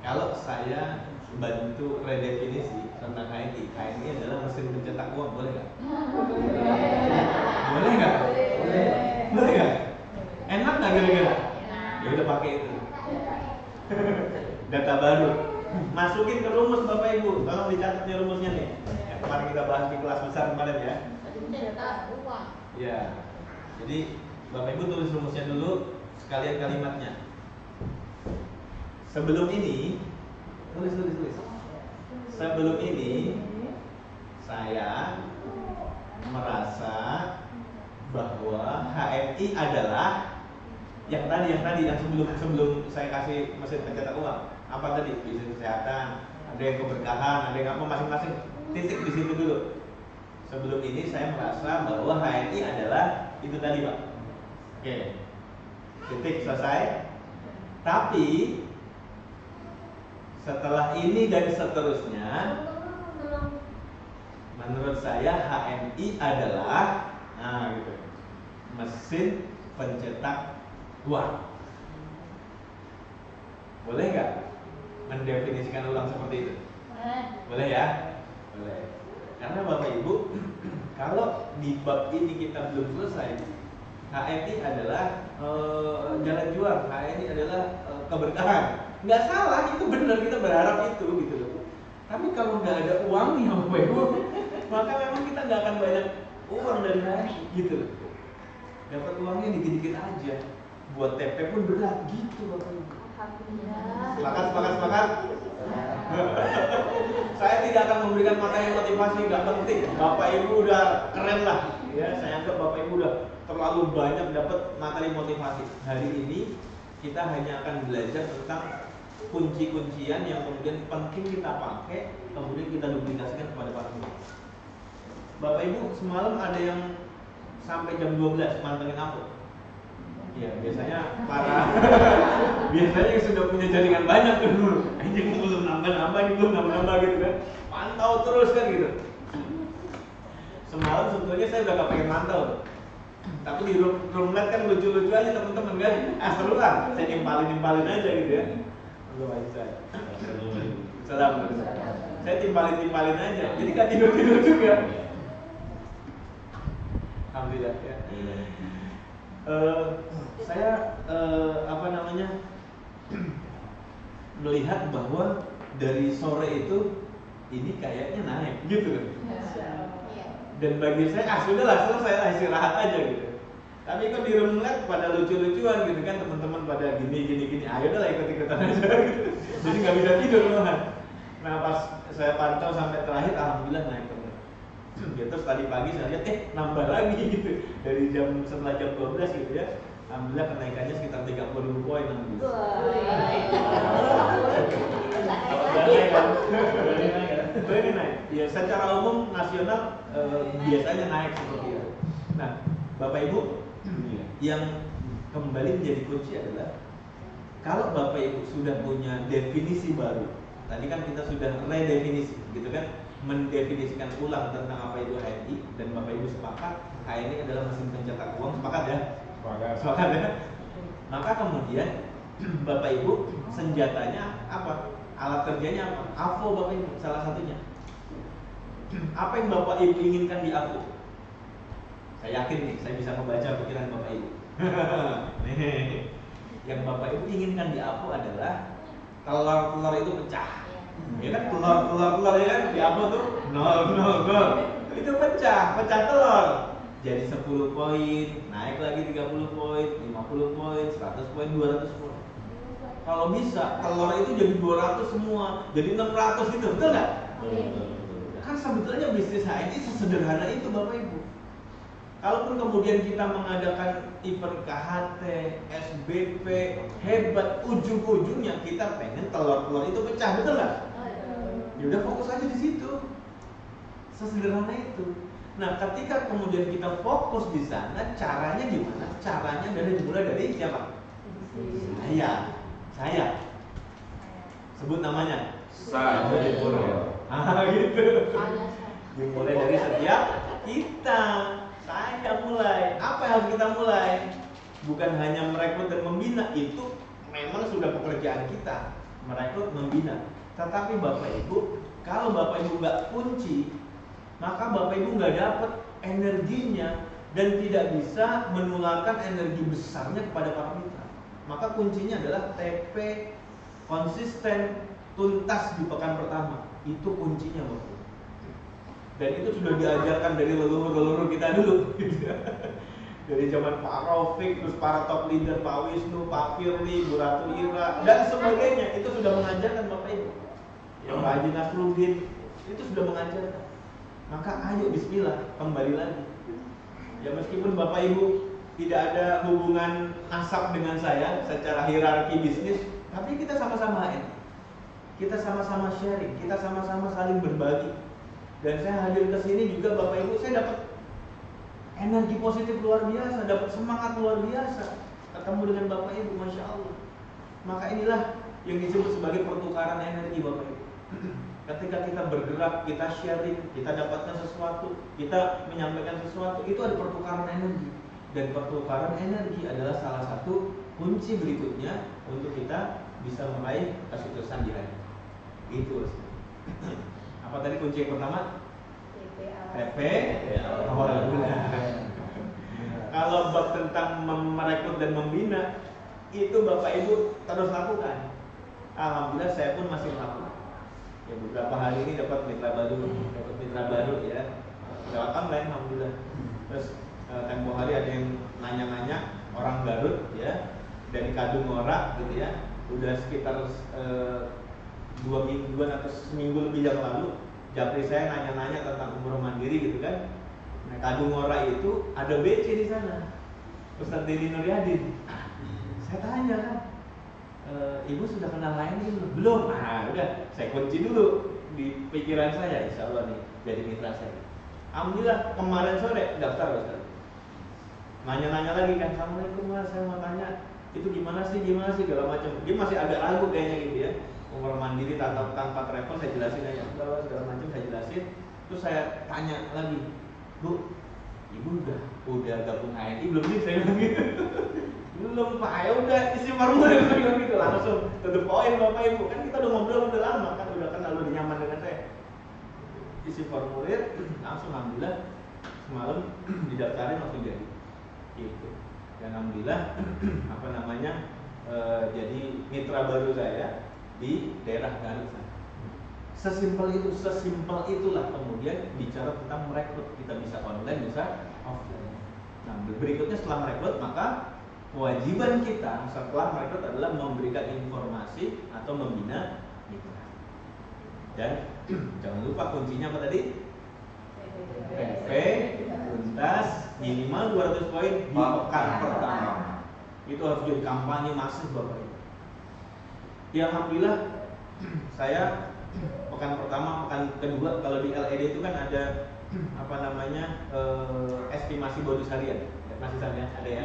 kalau saya bantu redefinisi tentang HNI, HNI adalah mesin pencetak uang, boleh nggak? Boleh nggak? Boleh nggak? Enak nggak kira-kira? Ya udah pakai itu. Data baru. Masukin ke rumus Bapak Ibu. Tolong dicatatnya rumusnya nih. Yang kemarin kita bahas di kelas besar kemarin ya. Ya. Jadi Bapak Ibu tulis rumusnya dulu, sekalian kalimatnya. Sebelum ini, tulis. Sebelum ini saya merasa bahwa HNI adalah yang sebelum saya kasih mesin pencetak uang. Apa tadi? Bisnis kesehatan, ada yang keberkahan, ada yang apa masing-masing. Titik di situ dulu. Sebelum ini saya merasa bahwa HNI adalah itu tadi, Pak. Oke. Titik, selesai. Tapi setelah ini dan seterusnya, menurut saya HNI adalah gitu, mesin pencetak uang. Boleh nggak mendefinisikan ulang seperti itu? Boleh ya? Boleh. Karena Bapak Ibu, kalau di bab ini kita belum selesai, HNI adalah jalan juang, HNI adalah keberkahan. Nggak salah, itu benar, kita berharap itu gitu loh. Tapi kalau nggak ada uangnya Bapak Ibu, maka memang kita nggak akan banyak uang dari HNI gitu loh. Dapat uangnya dikit-dikit aja, buat TP pun berat gitu Bapak Ibu. Sepakat. Saya tidak akan memberikan materi motivasi, nggak penting. Bapak Ibu udah keren lah, ya. Saya anggap Bapak Ibu udah terlalu banyak dapat materi motivasi. Hari ini kita hanya akan belajar tentang kunci-kuncian yang kemudian penting kita pakai, kemudian kita duplikasikan kepada para guru. Bapak Ibu semalam ada yang sampai jam 12 mantengin aku. Ya biasanya biasanya yang sudah punya jaringan banyak kan dulu. Anjing belum nambah gitu kan. Pantau terus kan gitu. Semalam sebetulnya saya udah gak pengen mantau. Tapi di room net kan lucu-lucu aja teman-teman kan. Seru kan. Saya nimpalin aja gitu ya. Salam. Saya timpalin aja. Jadi gak tidur juga. Alhamdulillah ya. Saya melihat bahwa dari sore itu ini kayaknya naik gitu kan. Dan bagi saya sudahlah, selesai lah, istirahat aja gitu. Tapi kok di room net pada lucu-lucuan gitu kan, teman-teman pada gini, ayo udah lah ikut-ikutan aja gitu. Jadi nggak bisa tidur malahan. Nah pas saya pantau sampai terakhir, alhamdulillah naik terus. Terus tadi pagi saya lihat nambah lagi gitu dari setelah jam 12 gitu ya. Alhamdulillah kenaikannya sekitar 30.000 poin. Berani naik. Ya secara umum nasional biasanya naik seperti itu. Nah, Bapak Ibu, yang kembali menjadi kunci adalah kalau Bapak Ibu sudah punya definisi baru. Tadi kan kita sudah redefinisi, gitu kan? Mendefinisikan ulang tentang apa itu HNI dan Bapak Ibu sepakat HNI adalah mesin pencetak uang, sepakat ya? Sepakat ya? Maka kemudian Bapak Ibu senjatanya apa? Alat kerjanya apa? AVO Bapak Ibu salah satunya. Apa yang Bapak Ibu inginkan di AVO? Saya yakin nih, saya bisa membaca pikiran Bapak Ibu. Nih, yang Bapak Ibu inginkan di AVO adalah telur itu pecah. Ya kan telur ya kan di AVO tuh 0 itu pecah telur. Jadi 10 poin, naik lagi 30 poin, 50 poin, 100 poin, 200 poin. Kalau bisa telur itu jadi 200 semua, jadi 600 gitu, betul nggak? Kan sebetulnya bisnis HNI sesederhana itu Bapak Ibu. Kalaupun kemudian kita mengadakan event KHT, SBP, hebat, ujung-ujungnya kita pengen telur-telur itu pecah, betul nggak? Ya udah fokus aja di situ. Sesederhana itu. Nah, ketika kemudian kita fokus di sana, caranya gimana? Caranya dimulai dari siapa? Saya. Sebut namanya. Saya. Gitu. Dimulai dari setiap kita. Saya mulai. Apa yang harus kita mulai? Bukan hanya merekrut dan membina, itu memang sudah pekerjaan kita, merekrut, membina. Tetapi Bapak Ibu, kalau Bapak Ibu nggak kunci, maka Bapak Ibu nggak dapat energinya dan tidak bisa menularkan energi besarnya kepada para mitra. Maka kuncinya adalah TP konsisten tuntas di pekan pertama. Itu kuncinya Bapak Ibu. Dan itu sudah diajarkan dari leluhur-leluhur kita dulu. Dari zaman Pak Raufik, terus para top leader, Pak Wisnu, Pak Firly, Bu Ratu Ira, dan sebagainya. Itu sudah mengajarkan Bapak Ibu. Yang Pak Haji Nasruddin, itu sudah mengajarkan. Maka ayo bismillah, kembali lagi. Ya meskipun Bapak Ibu tidak ada hubungan nasab dengan saya secara hierarki bisnis, tapi kita sama-sama HN. Kita sama-sama sharing, kita sama-sama saling berbagi. Dan saya hadir ke sini juga Bapak Ibu, saya dapat energi positif luar biasa, dapat semangat luar biasa ketemu dengan Bapak Ibu, Masya Allah. Maka inilah yang disebut sebagai pertukaran energi Bapak Ibu. Ketika kita bergerak, kita sharing, kita dapatkan sesuatu, kita menyampaikan sesuatu, itu ada pertukaran energi. Dan pertukaran energi adalah salah satu kunci berikutnya untuk kita bisa meraih kesuksesan di hari. Itu. Apa tadi kunci yang pertama? TP awal bulan. Kalau bab tentang merekrut dan membina, itu Bapak Ibu terus lakukan. Alhamdulillah saya pun masih melakukan. Ya beberapa hari ini dapat mitra baru ya. Lewat online alhamdulillah. Terus tempo hari ada yang nanya-nanya orang Garut ya, dari Kadungora gitu ya. Udah sekitar 2 mingguan atau seminggu lebih yang lalu, japri saya nanya-nanya tentang umroh mandiri gitu kan. Nah, Kadungora itu ada BC di sana, Ustadz Deni Nuryadin. Saya tanya kan, Ibu sudah kenal lain belum? Nah, udah saya kunci dulu di pikiran saya, insya Allah nih jadi mitra saya. Alhamdulillah kemarin sore daftar Ustadz. Nanya-nanya lagi kan, Assalamualaikum Mas, saya mau tanya itu gimana sih segala macam. Dia masih agak ragu kayaknya gitu ya. Umroh mandiri tanpa travel saya jelasin aja segala macam saya jelasin. Terus saya tanya lagi, Bu, Ibu udah gabung HNI belum nih? Saya bilang gitu. Belum Pak, ya udah isi formulir gitu langsung to the point Bapak Ibu. Kan kita udah ngobrol udah lama kan, udah kenal, udah nyaman dengan saya. Isi formulir langsung alhamdulillah semalam didaftarin langsung jadi. Gitu. Dan alhamdulillah jadi mitra baru saya di daerah Garut sana. Sesimpel itulah kemudian bicara tentang merekrut. Kita bisa online, bisa offline. Nah, berikutnya setelah merekrut, maka kewajiban kita setelah merekrut adalah memberikan informasi atau membina mitra. Dan jangan lupa kuncinya apa tadi? PP tuntas minimal 200 poin di pekan pertama. Itu harus jadi kampanye masif Bapak Ibu. Ya alhamdulillah saya pekan pertama, pekan kedua kalau di LED itu kan ada estimasi bonus harian. Masih sama ya? Ada ya?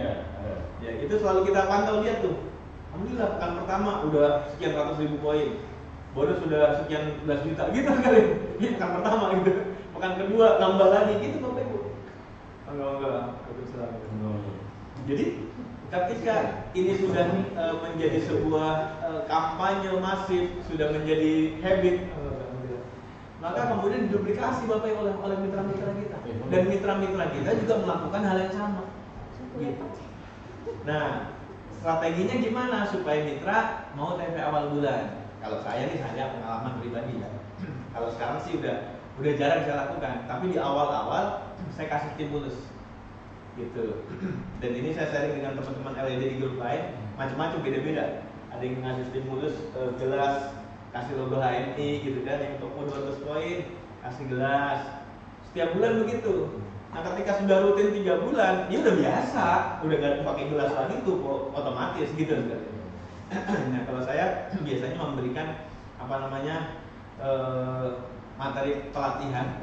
Ya itu selalu kita pantau dia tuh. Alhamdulillah pekan pertama udah sekian ratus ribu poin, bonus sudah sekian belas juta gitu kali. Ini pekan pertama gitu. Pekan kedua nambah lagi gitu Bapak Ibu. Enggak. Jadi ketika ini sudah menjadi sebuah kampanye masif, sudah menjadi habit, maka kemudian diduplikasi Bapak Ibu oleh mitra-mitra kita. Dan mitra-mitra kita juga melakukan hal yang sama. Gitu. Nah, strateginya gimana supaya mitra mau TP awal bulan? Kalau saya pengalaman pribadi ya. Kalau sekarang sih udah jarang saya lakukan, tapi di awal-awal saya kasih stimulus. Gitu. Dan ini saya sharing dengan teman-teman LED di grup lain, macam-macam beda-beda. Ada yang ngasih stimulus gelas, kasih logo HNI gitu kan, yang toko 200 poin, kasih gelas. Setiap bulan begitu. Nah, ketika sudah rutin 3 bulan, ya udah biasa, udah gak pakai gelas lagi tuh otomatis gitu kan. Nah, kalau saya biasanya memberikan materi pelatihan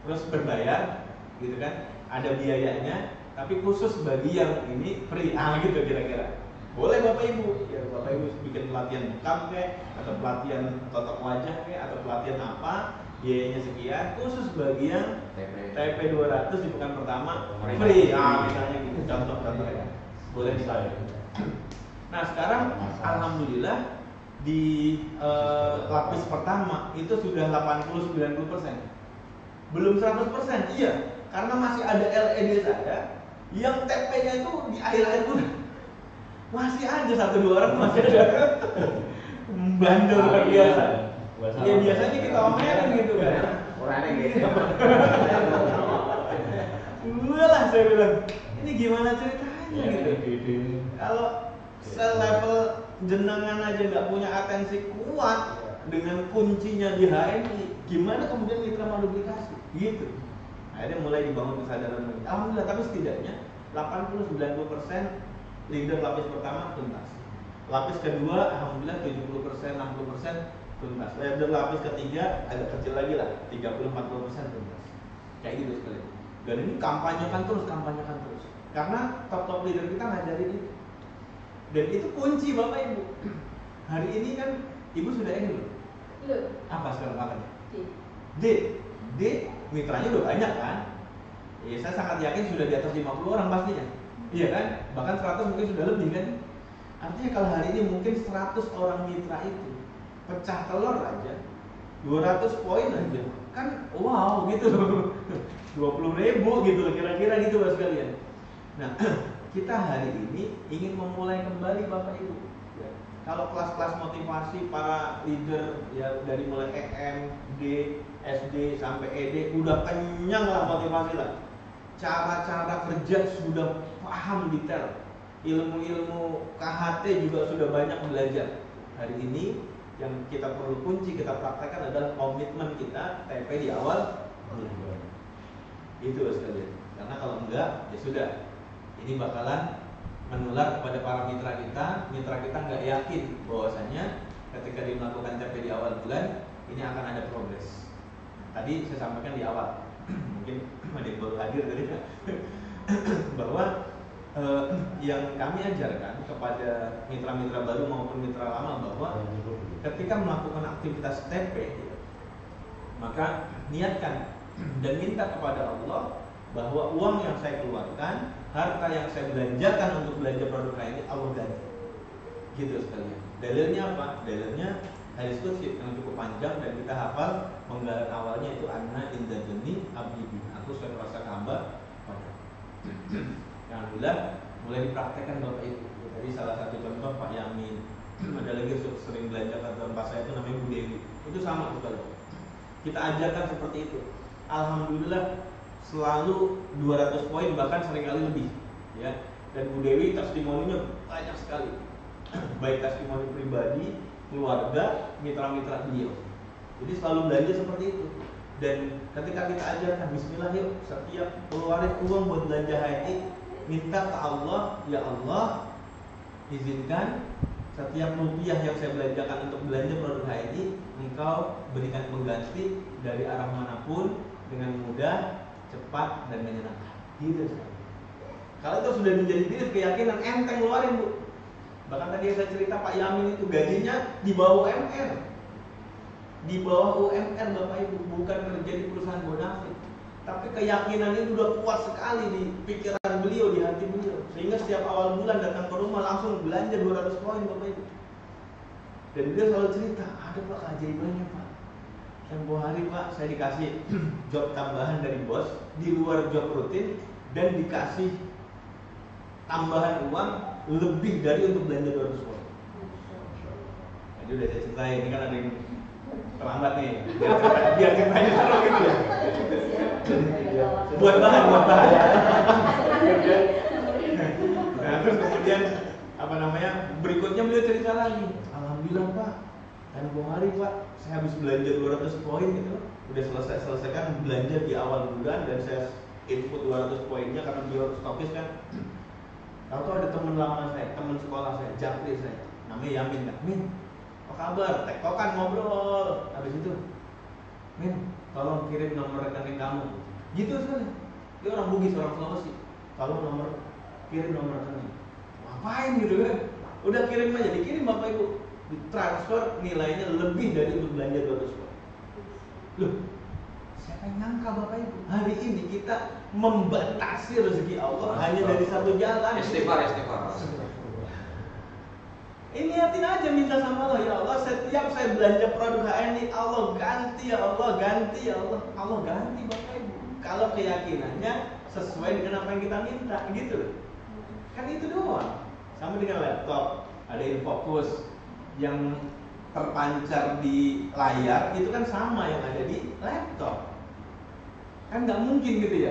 terus berbayar gitu kan. Ada biayanya, tapi khusus bagi yang ini free, gitu kira-kira. Boleh Bapak Ibu, ya Bapak Ibu bikin pelatihan bekam atau pelatihan totok wajah atau pelatihan apa, biayanya sekian, khusus bagi yang TP 200 di pekan pertama Free. free. Ah, misalnya gitu, contoh ya. Boleh misalnya. Nah sekarang alhamdulillah di lapis pertama itu sudah 80-90%. Belum 100%, iya. Karena masih ada LED saya yang TP-nya itu di akhir-akhir tuh masih aja 1-2 orang masih ada bandel luar biasa. Ya biasanya kita omelin gitu kan. Orangnya gitu. Lah saya bilang, ini gimana ceritanya gitu. Kalau selevel jenengan aja nggak punya atensi kuat dengan kuncinya di HMI, gimana kemudian mitra mau duplikasi? Gitu. Akhirnya mulai dibangun kesadaran lagi. Alhamdulillah, tapi setidaknya 80-90% leader lapis pertama tuntas. Lapis kedua, alhamdulillah 70%-60% tuntas. Leader lapis ketiga agak kecil lagi lah, 30-40% tuntas. Kayak gitu sekali. Dan ini kampanyekan terus. Karena top leader kita ngajarin itu. Dan itu kunci Bapak Ibu. Hari ini kan Ibu sudah ini loh. Belum. Apa sekarang makanya? D, mitranya udah banyak kan? Ya, saya sangat yakin sudah di atas 50 orang pastinya. Iya kan? Bahkan 100 mungkin sudah lebih kan? Artinya kalau hari ini mungkin 100 orang mitra itu pecah telur aja 200 poin aja. Kan wow gitu loh. 20.000 gitu loh kira-kira gitu Mas sekalian. Nah, kita hari ini ingin memulai kembali Bapak Ibu. Ya. Kalau kelas-kelas motivasi para leader ya dari mulai EM, D, SD sampai ED udah kenyang lah motivasi lah. Cara-cara kerja sudah paham detail. Ilmu-ilmu KHT juga sudah banyak belajar. Hari ini yang kita perlu kunci kita praktekkan adalah komitmen kita TP di awal bulan. Itu sekalian. Karena kalau enggak ya sudah. Ini bakalan menular kepada para mitra kita. Mitra kita nggak yakin bahwasanya ketika dia melakukan TP di awal bulan ini akan ada progres. Tadi saya sampaikan di awal, mungkin ada yang baru hadir tadi bahwa yang kami ajarkan kepada mitra-mitra baru maupun mitra lama bahwa ketika melakukan aktivitas TP, maka niatkan dan minta kepada Allah bahwa uang yang saya keluarkan, harta yang saya belanjakan untuk belanja produk ini Allah ganti. Gitu sekalian. Dalilnya apa? Dalilnya hadis qudsi yang cukup panjang dan kita hafal penggalan awalnya itu anna indadzani abdi bi. Aku sudah merasa hamba pada. Alhamdulillah mulai dipraktekkan Bapak Ibu. Tadi salah satu contoh Pak Yamin. Ada lagi sering belanja kantor pas saya itu namanya Bu Dewi. Itu sama sekali. Kita ajarkan seperti itu. Alhamdulillah selalu 200 poin bahkan seringkali lebih ya. Dan Bu Dewi testimoninya banyak sekali. Baik testimoni pribadi, keluarga, mitra-mitra beliau. Jadi selalu belanja seperti itu. Dan ketika kita ajarkan bismillah yuk, setiap keluarin uang buat belanja HMI, minta ke Allah, ya Allah, izinkan setiap rupiah yang saya belanjakan untuk belanja produk HMI, Engkau berikan pengganti dari arah manapun dengan mudah, cepat dan menyenangkan. Gitu sekali. Kalau itu sudah menjadi diri keyakinan, enteng keluarin Bu. Bahkan tadi saya cerita Pak Yamin itu gajinya di bawah UMR. Di bawah UMR Bapak Ibu, bukan kerja di perusahaan bonafit. Tapi keyakinan itu udah kuat sekali di pikiran beliau, di hati beliau. Sehingga setiap awal bulan datang ke rumah langsung belanja 200 poin Bapak Ibu. Dan beliau selalu cerita, ada Pak keajaibannya Pak. Tempoh hari Pak saya dikasih job tambahan dari bos di luar job rutin dan dikasih tambahan uang lebih dari untuk belanja 200 poin. Jadi udah saya ceritain, ini kan ada yang terlambat nih. Biar ceritanya seru gitu ya. Buat bahan. Nah terus kemudian berikutnya beliau cerita lagi. Alhamdulillah Pak, tempoh hari Pak saya habis belanja 200 poin gitu. Udah selesaikan belanja di awal bulan dan saya input 200 poinnya karena beliau stokis kan. Tahu ada teman lama saya, teman sekolah saya, Japri saya, namanya Yamin kan. Min, apa kabar? Tektokan ngobrol. Habis itu, Min, tolong kirim nomor rekening kamu. Gitu sekali. Dia orang Bugis, orang Sulawesi. Tolong kirim nomor rekening. Ngapain gitu kan? Udah kirim aja, dikirim Bapak Ibu. Ditransfer nilainya lebih dari untuk belanja 200 poin. Loh, Saya nyangka Bapak Ibu, hari ini kita membatasi rezeki Allah hanya dari satu jalan. Istighfar. Ini niatin aja minta sama Allah, ya Allah setiap saya belanja produk HNI, Allah ganti ya Allah, ganti ya Allah, Allah ganti Bapak Ibu. Kalau keyakinannya sesuai dengan apa yang kita minta, gitu loh. Kan itu doang. Sama dengan laptop, ada InFocus yang terpancar di layar, itu kan sama yang ada di laptop. Kan nggak mungkin gitu ya.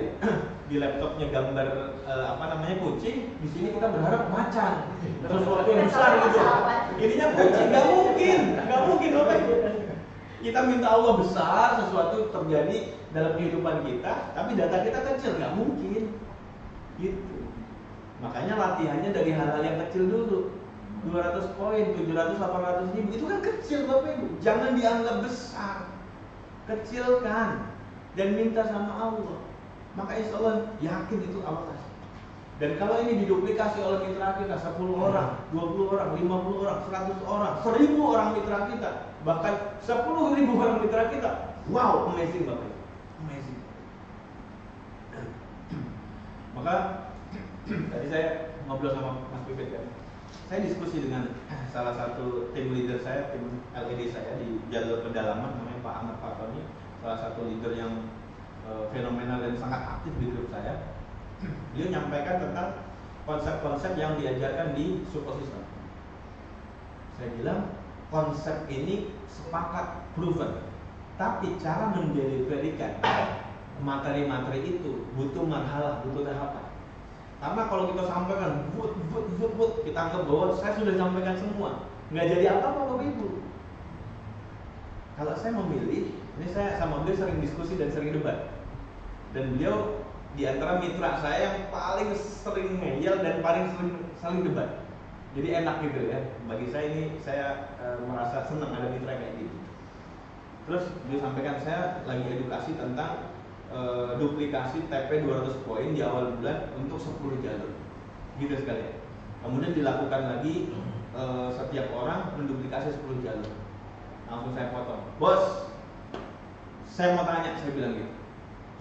Di laptopnya gambar kucing, di sini kita berharap macan, sesuatu yang besar gitu. Ininya kucing, nggak mungkin Bapak Ibu. Kita minta Allah besar, sesuatu terjadi dalam kehidupan kita, tapi data kita kecil, nggak mungkin. Gitu. Makanya latihannya dari hal-hal yang kecil dulu. 200 poin, 700, 800 ribu, itu kan kecil Bapak Ibu. Jangan dianggap besar, kecilkan dan minta sama Allah. Maka insya Allah yakin itu Allah kasih. Dan kalau ini diduplikasi oleh mitra kita 10 orang, 20 orang, 50 orang, 100 orang, 1000 orang mitra kita, bahkan 10.000 orang mitra kita, wow, amazing Bapak Ibu, amazing. Maka tadi saya ngobrol sama Mas Pipit kan, saya diskusi dengan salah satu tim leader saya, tim LED saya di jalur pedalaman, namanya Pak Ahmad Fatoni, salah satu leader yang fenomenal dan sangat aktif di grup saya. Beliau nyampaikan tentang konsep-konsep yang diajarkan di support system. Saya bilang konsep ini sepakat, proven, tapi cara mendeliverikan materi-materi itu butuh marhalah, butuh tahapan. Karena kalau kita sampaikan kita anggap bahwa saya sudah sampaikan semua, nggak jadi apa-apa Bapak Ibu. Kalau saya memilih, ini saya sama beliau sering diskusi dan sering debat. Dan beliau di antara mitra saya yang paling sering ngeyel dan paling sering debat. Jadi enak gitu ya. Bagi saya ini saya merasa senang ada mitra kayak gitu. Terus beliau sampaikan, saya lagi edukasi tentang duplikasi TP 200 poin di awal bulan untuk 10 jalur. Gitu sekali. Kemudian dilakukan lagi setiap orang menduplikasi 10 jalur. Langsung saya potong. Bos, saya mau tanya, saya bilang gitu.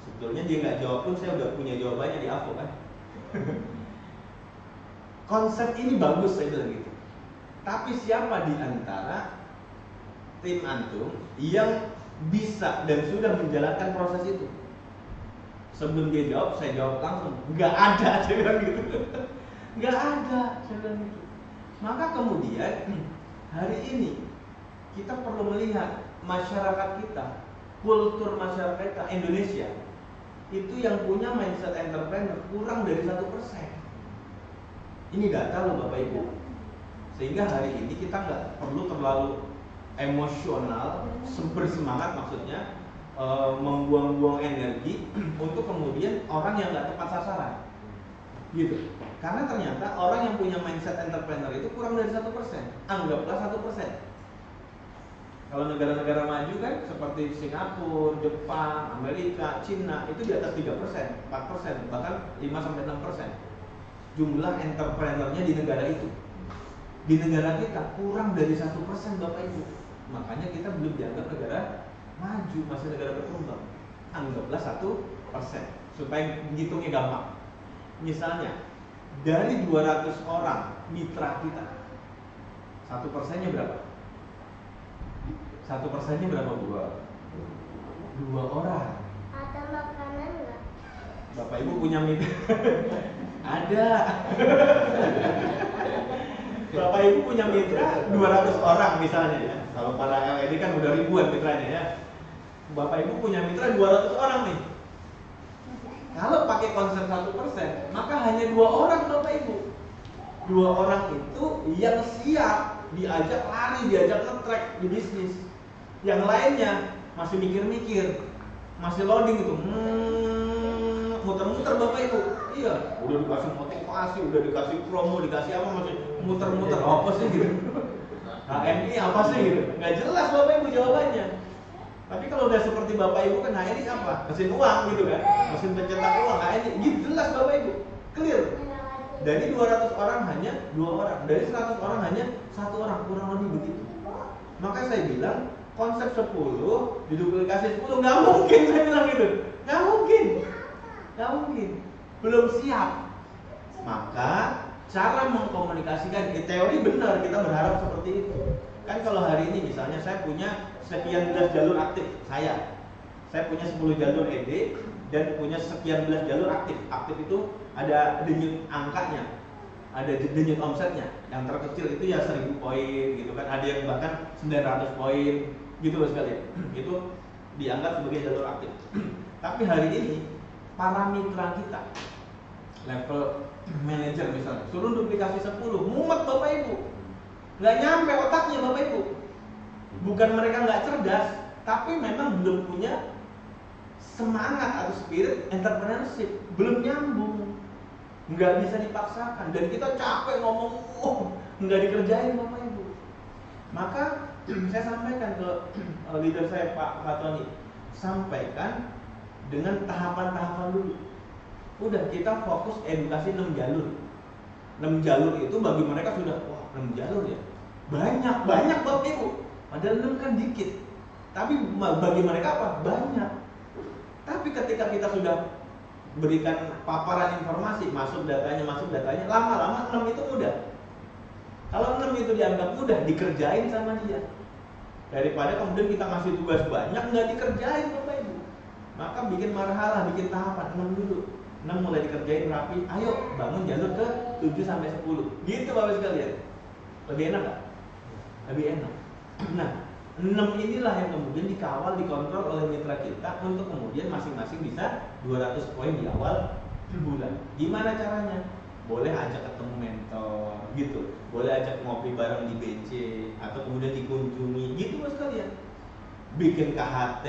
Sebetulnya dia nggak jawab pun saya udah punya jawabannya di Avo kan. Konsep ini bagus, saya bilang gitu. Tapi siapa di antara tim antum yang bisa dan sudah menjalankan proses itu? Sebelum dia jawab, saya jawab langsung. Nggak ada, saya bilang gitu. Nggak ada, saya bilang gitu. Maka kemudian hari ini kita perlu melihat masyarakat kita, kultur masyarakat kita Indonesia itu yang punya mindset entrepreneur kurang dari 1%. Ini data loh Bapak Ibu. Sehingga hari ini kita nggak perlu terlalu emosional, bersemangat maksudnya membuang-buang energi untuk kemudian orang yang nggak tepat sasaran. Gitu. Karena ternyata orang yang punya mindset entrepreneur itu kurang dari 1%. Anggaplah 1%. Kalau negara-negara maju kan seperti Singapura, Jepang, Amerika, Cina itu di atas 3%, 4%, bahkan 5-6% jumlah entrepreneurnya di negara itu. Di negara kita kurang dari 1% Bapak Ibu. Makanya kita belum dianggap negara maju, masih negara berkembang. Anggaplah 1% supaya ngitungnya gampang. Misalnya dari 200 orang mitra kita, 1%-nya berapa? 1%-nya berapa Bu? 2 orang. Ada makanan nggak? Bapak Ibu punya mitra? Ada. Bapak Ibu punya mitra 200 orang misalnya ya. Kalau para LED kan udah ribuan mitranya ya. Bapak Ibu punya mitra 200 orang nih. Kalau pakai konsep 1%, maka hanya 2 orang Bapak Ibu. 2 orang itu yang siap diajak lari, diajak nge-track di bisnis. Yang lainnya masih mikir-mikir, masih loading itu, muter-muter Bapak Ibu. Iya, udah dikasih motivasi, udah dikasih promo, dikasih apa, masih muter-muter apa sih gitu. HNI apa sih gitu? Nggak jelas Bapak Ibu jawabannya. Tapi kalau udah seperti Bapak Ibu kan HNI apa? Mesin uang gitu kan, mesin pencetak uang HNI, gitu jelas Bapak Ibu, clear. Dari 200 orang hanya 2 orang, dari 100 orang hanya 1 orang, kurang lebih begitu. Maka saya bilang konsep 10 diduplikasi 10 nggak mungkin, saya bilang gitu, nggak mungkin, belum siap. Maka cara mengkomunikasikan teori benar, kita berharap seperti itu. Kan kalau hari ini misalnya saya punya sekian belas jalur aktif, saya punya 10 jalur ED dan punya sekian belas jalur aktif. Aktif itu ada denyut angkanya, ada denyut omsetnya. Yang terkecil itu ya 1000 poin gitu kan, ada yang bahkan 900 poin gitu loh sekalian. Itu dianggap sebagai jalur aktif. Tapi hari ini para mitra kita level manager misalnya suruh duplikasi 10, mumet Bapak Ibu, nggak nyampe otaknya Bapak Ibu. Bukan mereka nggak cerdas, tapi memang belum punya semangat atau spirit entrepreneurship, belum nyambung, nggak bisa dipaksakan. Dan kita capek ngomong, nggak dikerjain Bapak Ibu. Maka saya sampaikan ke leader saya Pak Tony, sampaikan dengan tahapan-tahapan dulu. Udah, kita fokus edukasi 6 jalur. 6 jalur itu bagi mereka sudah, wah 6 jalur ya, banyak Bapak Ibu. Padahal 6 kan dikit, tapi bagi mereka apa? Banyak. Tapi ketika kita sudah berikan paparan informasi, masuk datanya, lama-lama 6 itu mudah. Kalau 6 itu dianggap mudah, dikerjain sama dia. Daripada kemudian kita ngasih tugas banyak, nggak dikerjain Bapak Ibu. Maka bikin marhalah, bikin tahapan 6 dulu. 6 mulai dikerjain rapi, ayo bangun jalur ke 7 sampai 10. Gitu Bapak sekalian. Lebih enak gak? Lebih enak. Nah, 6 inilah yang kemudian dikawal, dikontrol oleh mitra kita untuk kemudian masing-masing bisa 200 poin di awal bulan. Gimana caranya? Boleh ajak ketemu mentor gitu, boleh ajak ngopi bareng di BC atau kemudian dikunjungi gitu Mas sekalian. Bikin KHT.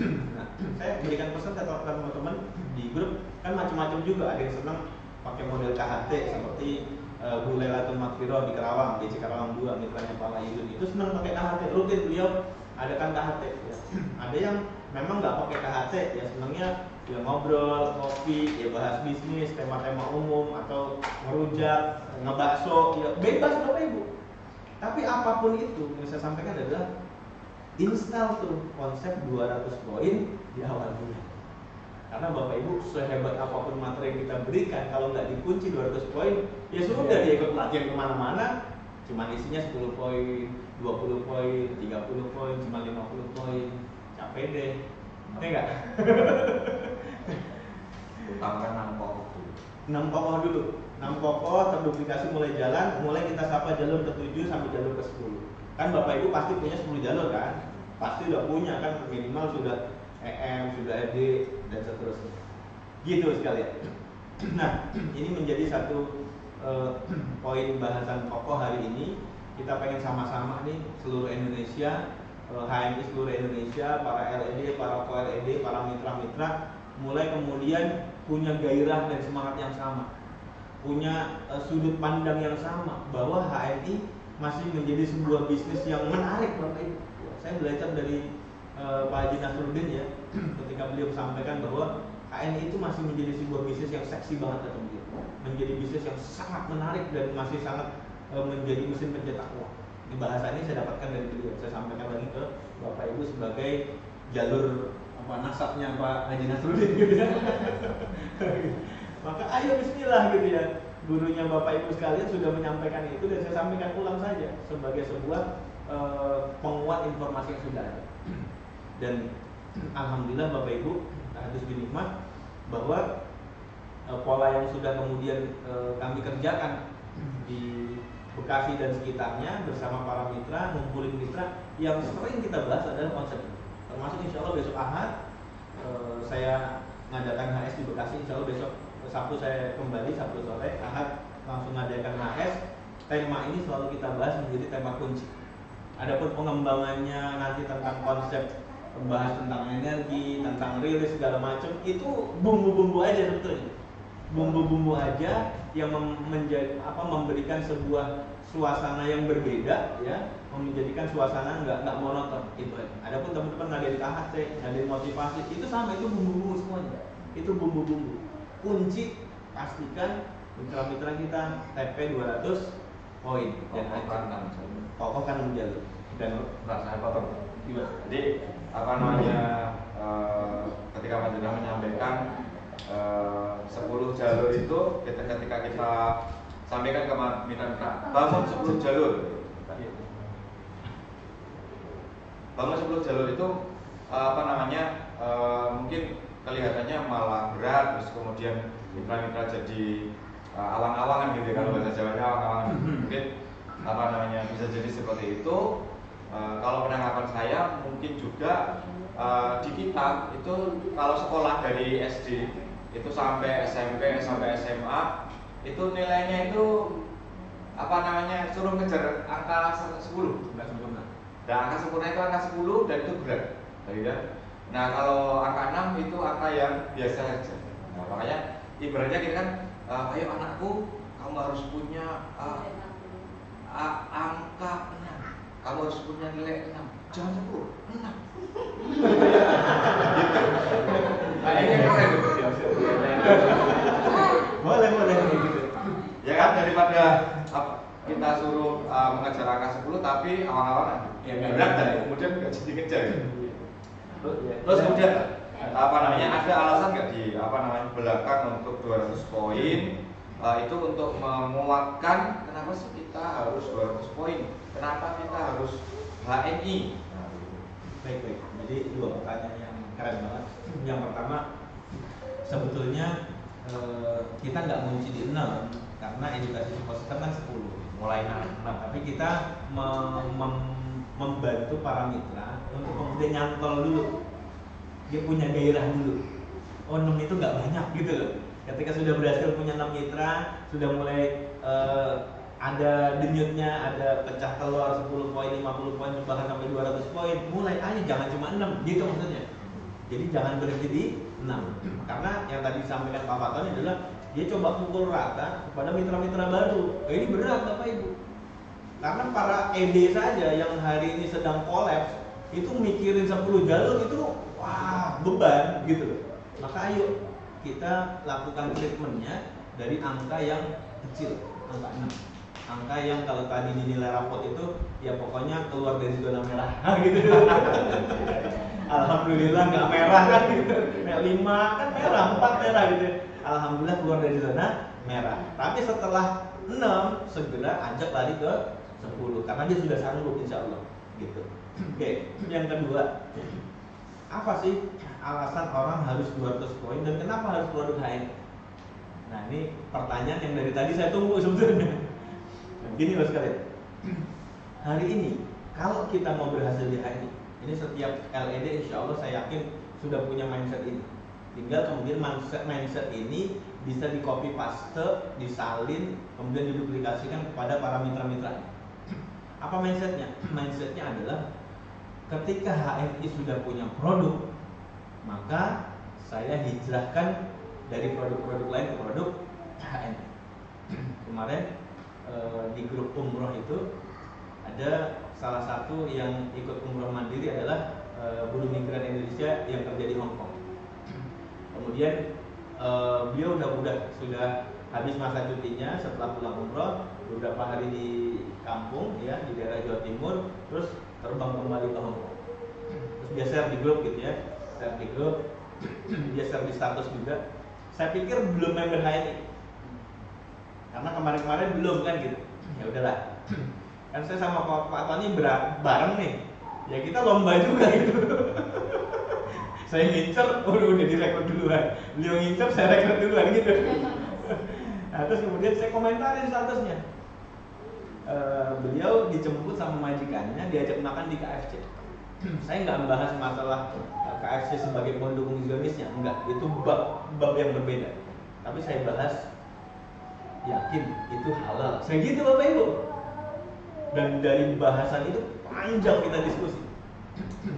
Nah, saya berikan pesan ke teman-teman di grup, kan macam-macam juga, ada yang senang pakai model KHT seperti Bu Lailatul Makfirah di Kerawang, DC Kerawang 2, mitranya Pak Layudun itu senang pakai KHT, rutin beliau adakan KHT ya. Ada yang memang nggak pakai KHT, ya senangnya ya ngobrol, kopi, ya bahas bisnis, tema-tema umum atau ngerujak, ngebakso, ya bebas Bapak Ibu. Tapi apapun itu yang saya sampaikan adalah install tuh konsep 200 poin di awal bulan. Karena Bapak Ibu sehebat apapun materi yang kita berikan, kalau nggak dikunci 200 poin, ya sudah dia ikut latihan kemana-mana, cuma isinya 10 poin, 20 poin, 30 poin, cuma 50 poin, capek deh. Oke nggak? Utamakan 6 pokok dulu. 6 pokok dulu. 6 pokok terduplikasi mulai jalan, mulai kita sapa jalur ke-7 sampai jalur ke-10. Kan Bapak Ibu pasti punya 10 jalur kan? Pasti udah punya kan, minimal sudah EM, sudah ED, dan seterusnya. Gitu sekalian. Nah, ini menjadi satu poin bahasan pokok hari ini. Kita pengen sama-sama nih seluruh Indonesia, HMI seluruh Indonesia, para LED, para co-LED, para mitra-mitra, mulai kemudian punya gairah dan semangat yang sama, punya sudut pandang yang sama, bahwa HMI masih menjadi sebuah bisnis yang menarik Bapak Ibu. Saya belajar dari Pak Haji Nasruddin ya, ketika beliau sampaikan bahwa HMI itu masih menjadi sebuah bisnis yang seksi banget kata beliau, menjadi bisnis yang sangat menarik dan masih sangat menjadi mesin pencetak uang. Ini bahasa ini saya dapatkan dari beliau. Saya sampaikan lagi ke Bapak Ibu sebagai jalur nasabnya Pak Haji Nasruddin gitu ya. Maka ayo bismillah gitu ya. Gurunya Bapak Ibu sekalian sudah menyampaikan itu, dan saya sampaikan ulang saja sebagai sebuah penguat informasi yang sudah ada. Dan alhamdulillah Bapak Ibu harus dinikmat bahwa pola yang sudah kemudian kami kerjakan di Bekasi dan sekitarnya bersama para mitra, ngumpulin mitra, yang sering kita bahas adalah konsep ini. Termasuk insya Allah besok Ahad saya mengadakan HS di Bekasi. Insya Allah besok Sabtu saya kembali, Sabtu sore, Ahad langsung mengadakan HS. Tema ini selalu kita bahas menjadi tema kunci. Adapun pengembangannya nanti tentang konsep, membahas tentang energi, tentang rilis segala macam, itu bumbu-bumbu aja sebetulnya. Bumbu-bumbu aja yang memberikan sebuah suasana yang berbeda ya, menjadikan suasana nggak monoton itu aja. Adapun teman-teman ngadain KHT, ngadain motivasi, itu sama, itu bumbu-bumbu semuanya. Itu bumbu-bumbu. Kunci pastikan mitra-mitra kita TP 200 poin dan kokohkan 6 jalur. dan perasaan kotor. Gimana? Jadi apa namanya ketika Majelis menyampaikan 10 jalur itu ketika kita sampaikan ke mitra bangun 10 jalur. Bangun 10 jalur itu apa namanya mungkin kelihatannya malah berat, terus kemudian mitra-mitra jadi awang-awangan gitu ya, kalau bahasa Jawanya awang-awangan. Mungkin apa namanya bisa jadi seperti itu. Kalau penanggapan saya mungkin juga di kita itu kalau sekolah dari SD itu sampai SMP sampai SMA itu nilainya itu apa namanya suruh ngejar angka 10 Nggak sempurna. dan angka sempurna itu angka 10 dan itu berat ya. Nah kalau angka 6 itu angka yang biasa saja. Nah, makanya ibaratnya kita kan ayo anakku kamu harus punya angka 6, kamu harus punya nilai 6, jangan 10, 6. Kayaknya keren gitu. Boleh gitu. Ya kan daripada kita suruh mengejar angka 10 tapi awang-awangan Ya, berat dan kemudian nggak jadi ngejar. Ya. Terus kemudian apa namanya ada alasan nggak di apa namanya belakang untuk 200 poin itu untuk menguatkan kenapa sih kita harus 200 poin, kenapa kita harus HNI. Baik. Jadi dua pertanyaan yang keren banget. Yang pertama, sebetulnya kita nggak mengunci di 6 karena edukasi psikosoial kan 10 mulai 6. Tapi kita membantu para mitra untuk kemudian nyantol dulu. Dia punya gairah dulu. Oh 6 itu nggak banyak gitu loh. Ketika sudah berhasil punya 6 mitra, sudah mulai ada denyutnya, ada pecah telur 10 poin, 50 poin, bahkan sampai 200 poin. Mulai aja, jangan cuma 6 gitu maksudnya. Jadi jangan berhenti di 6. Karena yang tadi disampaikan Pak Fatoni adalah dia coba pukul rata kepada mitra-mitra baru. Ini berat Bapak Ibu. Karena para ED saja yang hari ini sedang kolaps itu mikirin 10 jalur itu wah beban gitu loh. Maka ayo kita lakukan treatmentnya dari angka yang kecil, angka 6. Angka yang kalau tadi dinilai rapot itu ya pokoknya keluar dari zona merah gitu. Alhamdulillah nggak merah kan gitu. 5 kan merah, 4 merah gitu. Alhamdulillah keluar dari zona merah. Tapi setelah 6 segera ajak lari ke 10 karena dia sudah sanggup insya Allah gitu. Oke, yang kedua, apa sih alasan orang harus 200 poin dan kenapa harus produk HNI? Nah ini pertanyaan yang dari tadi saya tunggu sebetulnya. Gini loh sekalian, hari ini kalau kita mau berhasil di HNI, ini setiap LED insya Allah saya yakin sudah punya mindset ini. Tinggal kemudian mindset ini bisa di copy paste, disalin, kemudian diduplikasikan kepada para mitra-mitra. Apa mindsetnya? Mindsetnya adalah ketika HNI sudah punya produk, maka saya hijrahkan dari produk-produk lain ke produk HNI. Kemarin di grup umroh itu ada salah satu yang ikut umroh mandiri adalah buruh migran Indonesia yang kerja di Hong Kong. Kemudian beliau sudah habis masa cutinya setelah pulang umroh, beberapa hari di kampung ya di daerah Jawa Timur, terus terbang kembali ke Hong Kong. Terus dia share di grup gitu ya, share di grup, dia share di status juga. Saya pikir belum member HNI, karena kemarin-kemarin belum kan gitu. Ya udahlah, kan saya sama Pak Tony bareng nih, ya kita lomba juga gitu. Saya ngincer, udah direkrut duluan. Beliau ngincer, saya rekrut duluan gitu. Nah terus kemudian saya komentarin statusnya. Beliau dijemput sama majikannya, diajak makan di KFC. Saya nggak membahas masalah KFC sebagai pendukung Zionisnya, enggak. Itu bab yang berbeda. Tapi saya bahas yakin itu halal. Saya gitu Bapak Ibu. Dan dari bahasan itu panjang kita diskusi.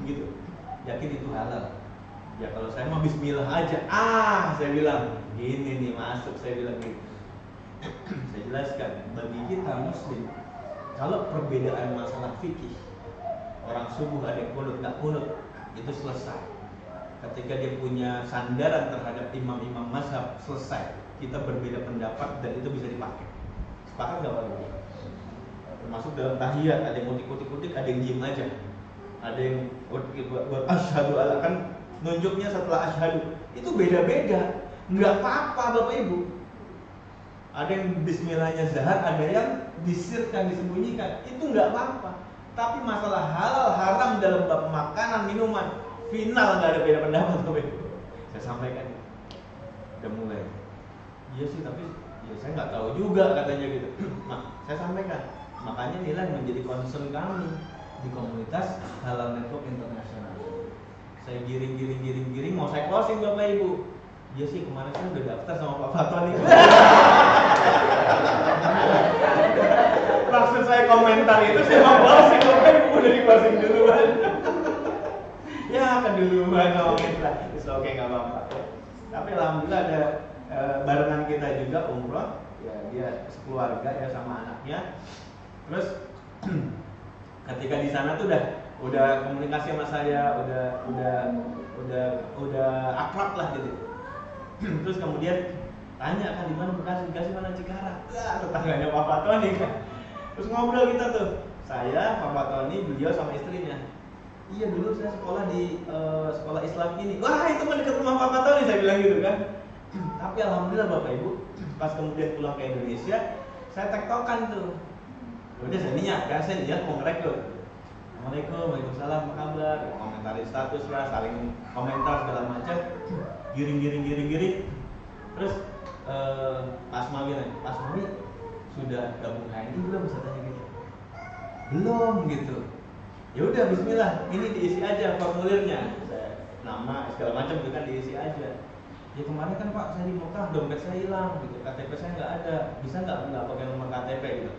Gitu. Yakin itu halal. Ya kalau saya mau bismillah aja. Saya bilang gini nih masuk, saya bilang gitu. Saya jelaskan bagi kita muslim, kalau perbedaan masalah fikih, orang subuh ada yang kunut nggak kunut, itu selesai. Ketika dia punya sandaran terhadap imam-imam mazhab, selesai. Kita berbeda pendapat dan itu bisa dipakai. Sepakat nggak Pak Ibu? termasuk dalam tahiyat, ada yang kutik-kutik, ada yang diem aja, ada yang buat asyhadu alla, kan nunjuknya setelah asyhadu. Itu beda-beda, nggak apa-apa Bapak Ibu. Ada yang bismillahnya zahar, ada yang disirkan, disembunyikan, itu nggak apa-apa. Tapi masalah halal haram dalam bab makanan, minuman, final nggak ada beda pendapat Bapak Ibu. Saya sampaikan, udah mulai. Iya sih, tapi ya saya nggak tahu juga katanya gitu. Saya sampaikan, makanya inilah yang menjadi concern kami di komunitas Halal Network Internasional. Saya giring, mau saya closing Bapak Ibu. Iya sih, kemarin kan udah daftar sama Pak Fatoni. Maksud saya komentar itu saya mau closing Bapak Ibu, udah di closing duluan. Ya keduluan ngomongin lah, itu oke nggak apa-apa. Tapi alhamdulillah ada barengan kita juga umroh, ya dia sekeluarga ya sama anaknya. Terus ketika di sana tuh udah komunikasi sama saya, udah akrab lah gitu. Terus kemudian tanya kan di mana Bekasi mana Cikarang. Tetangganya Pak Fatoni kan. Terus ngobrol kita tuh. Saya, Pak Fatoni, beliau sama istrinya. Iya dulu saya sekolah di sekolah Islam ini. Wah itu mah dekat rumah Pak Fatoni, saya bilang gitu kan. Tapi alhamdulillah Bapak Ibu, pas kemudian pulang ke Indonesia, saya tektokan tuh. Udah saya niat mau ngerekrut. Assalamualaikum, waalaikumsalam, apa kabar? Komentarin status lah, saling komentar segala macam. Giring. Terus Pak Asmawi sudah gabung HNI belum? Saya tanya gitu. Belum gitu. Ya udah Bismillah, ini diisi aja formulirnya. Nama segala macam itu kan diisi aja. Ya kemarin kan Pak saya di Mekah, dompet saya hilang gitu, KTP saya nggak ada, bisa nggak pakai nomor KTP gitu?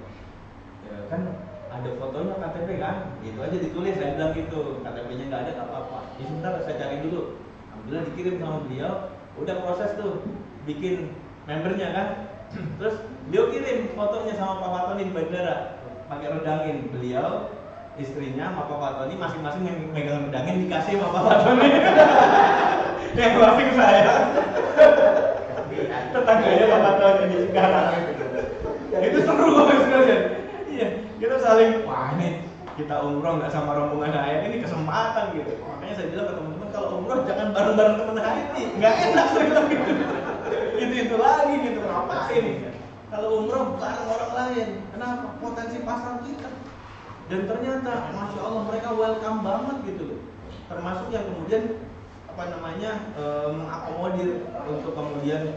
Ya kan ada fotonya KTP kan, itu aja ditulis, saya bilang gitu, KTP-nya nggak ada nggak apa-apa. Ya sebentar saya cari dulu. Alhamdulillah dikirim sama beliau, udah proses tuh, bikin membernya kan. Terus beliau kirim fotonya sama Pak Fatoni di bandara, pakai redangin. Beliau, istrinya sama Pak Fatoni masing-masing megang redangin dikasih sama Pak Fatoni. Yang closing saya tetangganya Pak Fatoni di Cikarang. Itu seru banget sekalian. Iya, kita saling, wah ini kita umroh nggak sama rombongan HNI, ini kesempatan gitu. Makanya saya bilang ke teman-teman, kalau umroh jangan bareng-bareng teman HNI, nggak enak saya bilang gitu. Itu lagi gitu, ngapain? Kalau umroh bareng orang lain, kenapa? Potensi pasar kita. Dan ternyata, masya Allah mereka welcome banget gitu loh. Termasuk yang kemudian mengakomodir untuk kemudian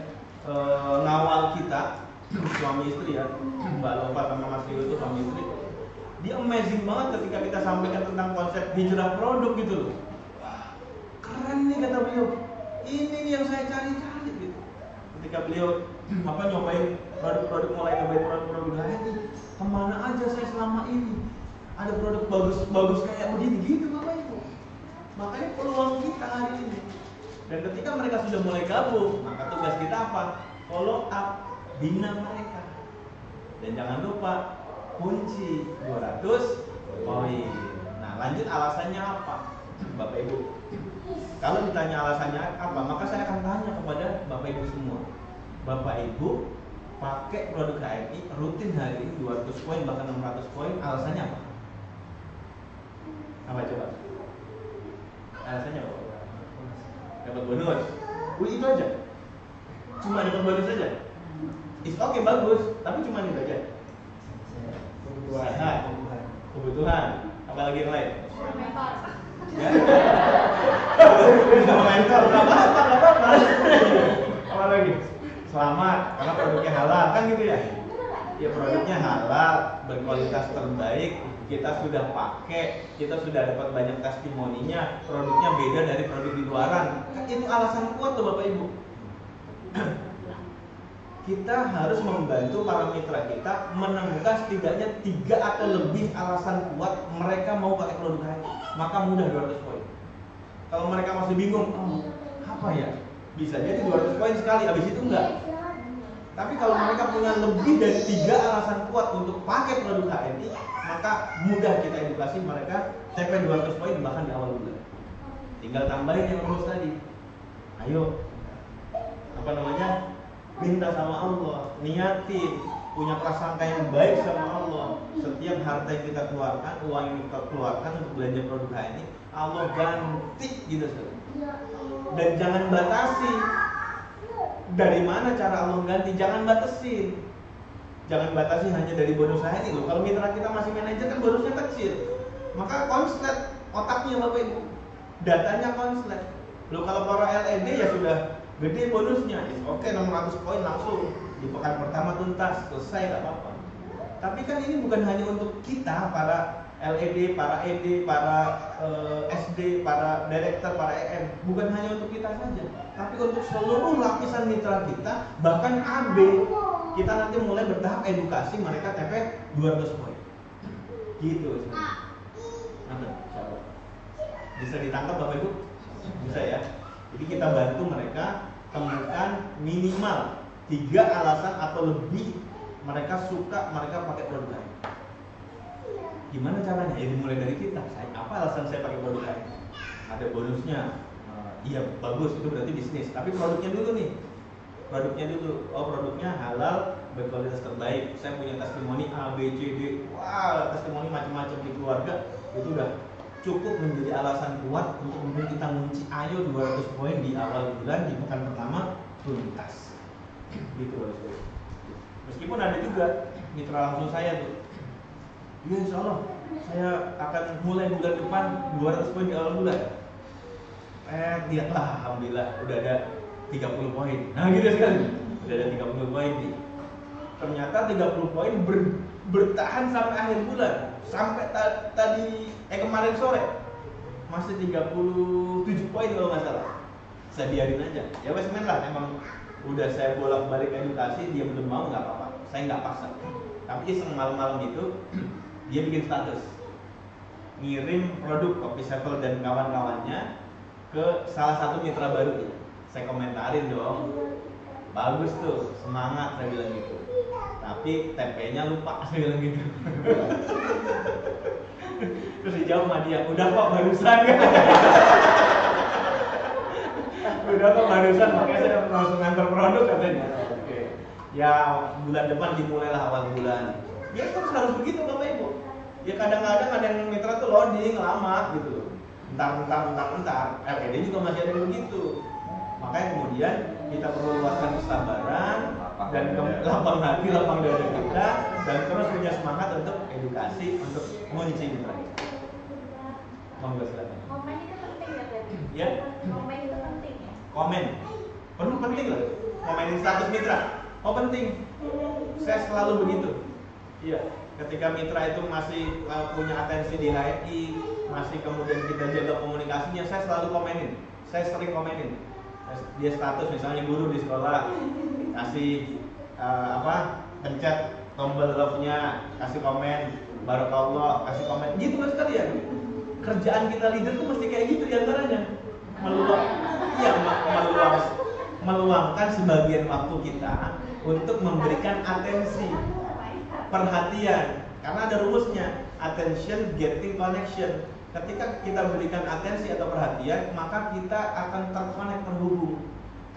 ngawal kita, suami istri ya, Mbak Lopa sama Mas Rio itu suami istri. Dia amazing banget ketika kita sampaikan tentang konsep hijrah produk gitu loh. Wah, keren nih kata beliau. Ini nih yang saya cari-cari gitu. Ketika beliau nyobain produk-produk, mulai nyobain produk-produk HNI, kemana aja saya selama ini ada produk bagus kayak begini gitu Bapak Ibu. Makanya peluang kita hari ini. Dan ketika mereka sudah mulai gabung, maka tugas kita apa? Follow up, bina mereka. Dan jangan lupa kunci 200 poin. Nah, lanjut alasannya apa? Bapak Ibu. Kalau ditanya alasannya apa, maka saya akan tanya kepada Bapak Ibu semua. Bapak Ibu pakai produk HNI rutin hari ini 200 poin bahkan 600 poin, alasannya apa? Apa coba? Alasannya apa? Dapat bonus. Itu aja. Cuma dapat bonus saja. It's okay, bagus, tapi cuma itu aja. Kebutuhan. Apalagi yang lain? Mentor. Ya. Bisa mentor, nggak apa-apa. Apa lagi? Selamat, karena produknya halal, kan gitu ya? Ya produknya halal, berkualitas terbaik, kita sudah pakai, kita sudah dapat banyak testimoninya, produknya beda dari produk di luaran. Kan itu alasan kuat tuh Bapak Ibu. Kita harus membantu para mitra kita menemukan setidaknya 3 atau lebih alasan kuat mereka mau pakai produk HNI. Maka mudah 200 poin. Kalau mereka masih bingung, apa ya? Bisa jadi 200 poin sekali, habis itu enggak. Tapi kalau mereka punya lebih dari 3 alasan kuat untuk pakai produk HNI, maka mudah kita edukasi mereka sampai 200 poin bahkan di awal bulan. Tinggal tambahin yang rumus tadi. Ayo, minta sama Allah, niatin, punya prasangka yang baik sama Allah. Setiap harta yang kita keluarkan, uang yang kita keluarkan untuk belanja produk HNI, Allah ganti gitu saudara. Dan jangan batasi. Dari mana cara Allah ganti? Jangan batasi. Jangan batasi hanya dari bonus HNI loh. Kalau mitra kita masih manajer kan bonusnya kecil. Maka konslet otaknya Bapak Ibu. Datanya konslet. Loh kalau para LED ya sudah gede bonusnya. Oke, 600 poin langsung di pekan pertama tuntas, selesai enggak apa-apa. Tapi kan ini bukan hanya untuk kita para LED, para ED, para SD, para direktur, para EM. Bukan hanya untuk kita saja, tapi untuk seluruh lapisan mitra kita, bahkan AB. Kita nanti mulai bertahap edukasi mereka TP 200 poin. Gitu. Bisa ditangkap Bapak Ibu? Bisa ya. Jadi kita bantu mereka temukan minimal 3 alasan atau lebih mereka suka mereka pakai produk lain. Gimana caranya? Ya dimulai dari kita. Apa alasan saya pakai produk lain? Ada bonusnya. Iya bagus, itu berarti bisnis. Tapi produknya dulu nih. Produknya dulu. Oh produknya halal, berkualitas terbaik. Saya punya testimoni A, B, C, D. Wah, testimoni macam-macam di keluarga. Itu udah cukup menjadi alasan kuat untuk kemudian kita ngunci ayo 200 poin di awal bulan di pekan pertama tuntas. Gitu loh. Meskipun ada juga mitra langsung saya tuh. Ya insya Allah saya akan mulai bulan depan 200 poin di awal bulan. Lihatlah alhamdulillah udah ada 30 poin. Nah gitu sekali. Udah ada 30 poin nih. Ternyata 30 poin bertahan sampai akhir bulan. Sampai tadi kemarin sore masih 37 poin kalau nggak salah. Saya biarin aja. Ya wes men lah, emang udah saya bolak-balik edukasi, dia belum mau nggak apa-apa. Saya nggak paksa. Tapi iseng malam-malam itu dia bikin status, ngirim produk Kopi Sevel dan kawan-kawannya ke salah satu mitra baru ya. Saya komentarin dong, bagus tuh, semangat saya bilang gitu. Tapi TP-nya lupa saya bilang gitu. Terus dijawab sama dia, udah kok barusan kan? Udah kok barusan, makanya saya langsung ngantar produk katanya. Oke. Ya bulan depan dimulailah awal bulan. Ya terus harus begitu Bapak Ibu. Ya kadang-kadang ada yang mitra tuh loading lama gitu. Entar. LED juga masih ada yang begitu. Makanya kemudian kita perlu luaskan kesabaran dan lapang hati, lapang dada kita dan terus punya semangat untuk edukasi, untuk mengunci mitra kita. Monggo silakan. Komen itu penting ya tadi. Ya. Komen itu penting ya. Komen. Perlu penting loh. Komenin status mitra. Oh penting. Saya selalu begitu. Iya. Ketika mitra itu masih punya atensi di HNI, masih kemudian kita jaga komunikasinya, saya selalu komenin. Saya sering komenin. Dia status misalnya guru di sekolah, kasih pencet tombol love-nya, kasih komen, barakallah, kasih komen. Gitu mas sekalian. Kerjaan kita leader tuh mesti kayak gitu diantaranya. Meluangkan sebagian waktu kita untuk memberikan atensi, perhatian. Karena ada rumusnya, attention getting connection. Ketika kita berikan atensi atau perhatian, maka kita akan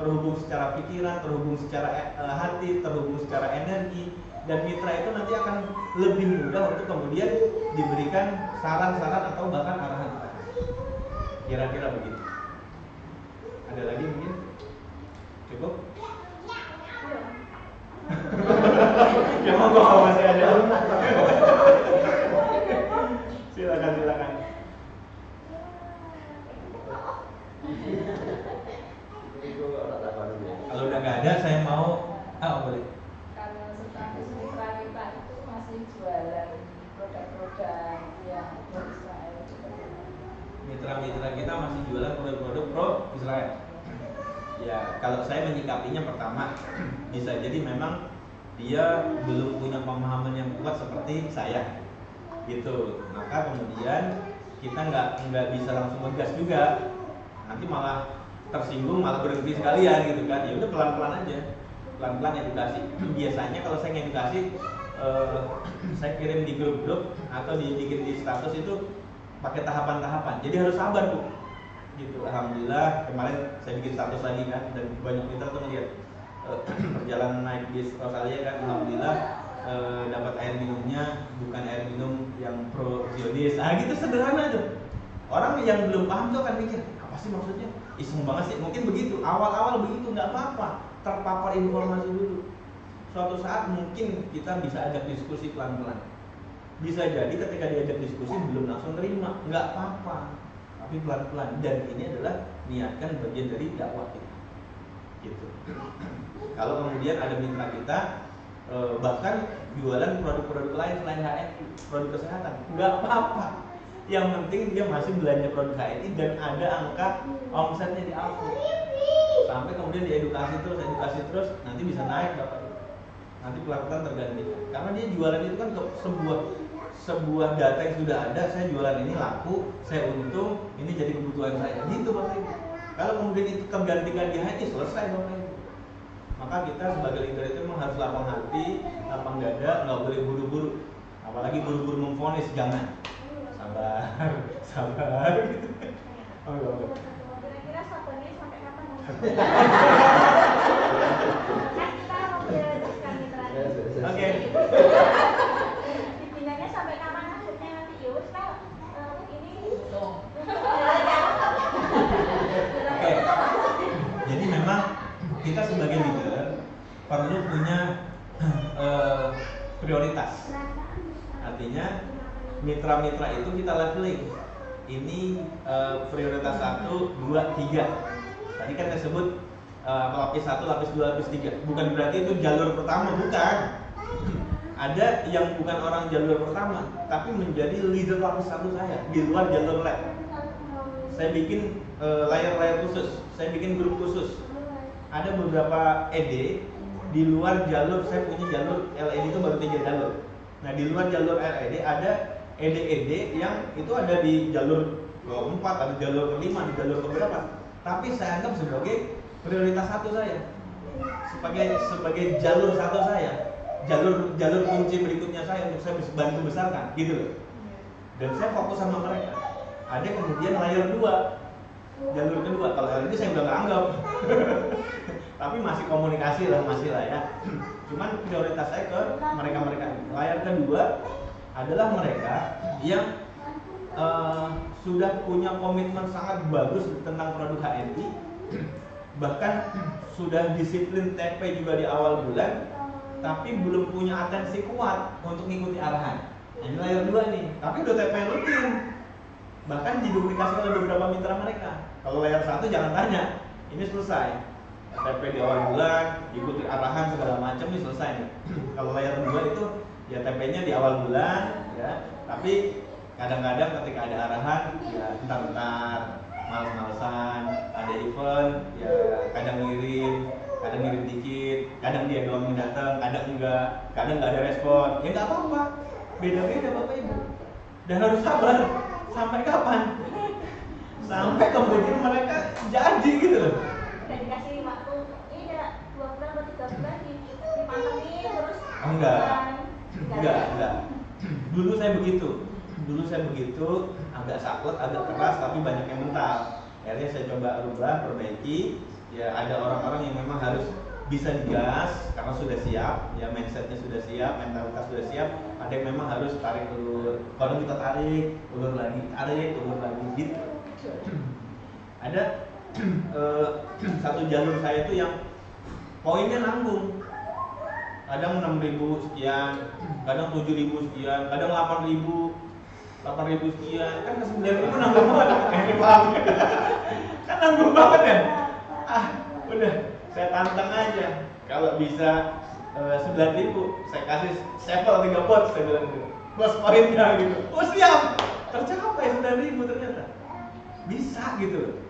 terhubung secara pikiran, terhubung secara hati, terhubung secara energi, dan mitra itu nanti akan lebih mudah untuk kemudian diberikan saran-saran atau bahkan arahan. Kira-kira begitu. Ada lagi mungkin? Cukup? Ya monggo kalau masih ada. Silakan. Kalau udah nggak ada, saya mau boleh. Kalau status mitra kita itu masih jualan produk-produk yang pro Israel. Mitra-mitra kita masih jualan produk-produk pro Israel. Ya, kalau saya menyikapinya pertama, bisa jadi memang dia belum punya pemahaman yang kuat seperti saya, gitu. Maka kemudian kita nggak bisa langsung ngegas juga. Nanti malah tersinggung, malah berhenti sekalian gitu kan. Ya udah pelan-pelan aja, pelan-pelan edukasi. Biasanya kalau saya ngedukasi, saya kirim di grup-grup atau dibikin di status itu pakai tahapan-tahapan. Jadi harus sabar Bu. Gitu. Alhamdulillah kemarin saya bikin status lagi kan, dan banyak kita tuh ngeliat perjalanan naik bis Australia kan. Alhamdulillah dapat air minumnya bukan air minum yang pro zionis, gitu sederhana tuh. Orang yang belum paham tuh akan mikir apa sih maksudnya, iseng banget sih, mungkin begitu awal-awal begitu, nggak apa-apa, terpapar informasi dulu. Suatu saat mungkin kita bisa ajak diskusi pelan-pelan. Bisa jadi ketika diajak diskusi belum langsung terima, nggak apa-apa, tapi pelan-pelan. Dan ini adalah niatkan bagian dari dakwah kita. Gitu. Kalau kemudian ada mitra kita bahkan jualan produk-produk lain selain HNI, produk kesehatan, nggak apa-apa. Yang penting dia masih belanja produk HNI dan ada angka omsetnya di upload. Sampai kemudian diedukasi terus, nanti bisa naik Bapak. Nanti pelan-pelan tergantikan. Karena dia jualan itu kan sebuah data yang sudah ada, saya jualan ini laku, saya untung, ini jadi kebutuhan saya. Gitu Bapak Ibu. Kalau kemudian itu tergantikan di HNI, selesai Bapak Ibu. Maka kita sebagai leader itu memang harus lapang hati, lapang dada, nggak boleh buru-buru. Apalagi buru-buru memvonis, jangan. Sabar gitu. Kira-kira sabarnya sampai kapan? Kan kita mau berdasarkan mitra. Oke. Dibinanya sampai kapan akhirnya nanti ya wis Pak. Ini Oke. Jadi memang kita sebagai leader perlu punya prioritas. Artinya mitra-mitra itu kita leveling. Ini prioritas 1, 2, 3. Tadi kan saya sebut lapis 1, lapis 2, lapis 3. Bukan berarti itu jalur pertama, bukan. Ada yang bukan orang jalur pertama, tapi menjadi leader lapis 1 saya di luar jalur lab. Saya bikin layar-layar khusus, saya bikin grup khusus. Ada beberapa ED di luar jalur, saya punya jalur LED itu baru 3 jalur. Nah di luar jalur LED ada ED yang itu ada di jalur ke-4, ada jalur ke-5, di jalur ke-berapa. Tapi saya anggap sebagai prioritas 1 saya, sebagai jalur 1 saya, jalur kunci berikutnya saya untuk saya bantu besarkan, gitu loh. Dan saya fokus sama mereka. Ada kemudian layar 2, jalur kedua. Kalau hal ini saya udah nggak anggap, tapi masih komunikasi lah, masih lah ya. Cuman prioritas saya ke mereka-mereka. Layar kedua adalah mereka yang sudah punya komitmen sangat bagus tentang produk HNI, bahkan sudah disiplin TP juga di awal bulan, tapi belum punya atensi kuat untuk mengikuti arahan. Nah, ini layar 2 nih, tapi udah TP rutin, bahkan diduplikasi oleh beberapa mitra mereka. Kalau layar 1 jangan tanya, ini selesai, TP di awal bulan, ikuti arahan segala macam, ini selesai nih. Kalau layar 2 itu ya TP-nya di awal bulan, ya, tapi kadang-kadang ketika ada arahan, ya entar-entar, males-malesan, ada event, ya kadang ngirim dikit, kadang dia doang yang datang, kadang enggak, kadang nggak ada respon, ya nggak apa-apa, beda-beda Bapak Ibu, dan harus sabar. Sampai kapan? Sampai kemudian mereka jadi gitu loh. udah dikasih waktu ini udah 2 bulan atau 3 bulan dipantengin terus. Enggak. Dulu saya begitu, agak saklek, agak keras, tapi banyak yang mental. Akhirnya saya coba rubah, perbaiki. Ya ada orang-orang yang memang harus bisa digas karena sudah siap, ya mindsetnya sudah siap, mentalitas sudah siap. Ada yang memang harus tarik ulur. Kalau kita tarik ulur lagi, gitu. Ada satu jalur saya itu yang poinnya nanggung. Kadang 6.000 sekian, kadang 7.000 sekian, kadang 8.000 sekian, kan ke 9.000 nanggung banget, ini paham kan nanggung banget ya. Udah, saya tantang aja, kalau bisa 9.000, saya kasih sampel 3 pot, saya bilang gitu, plus poinnya gitu. Oh siap, tercapai 9.000 ternyata, bisa gitu.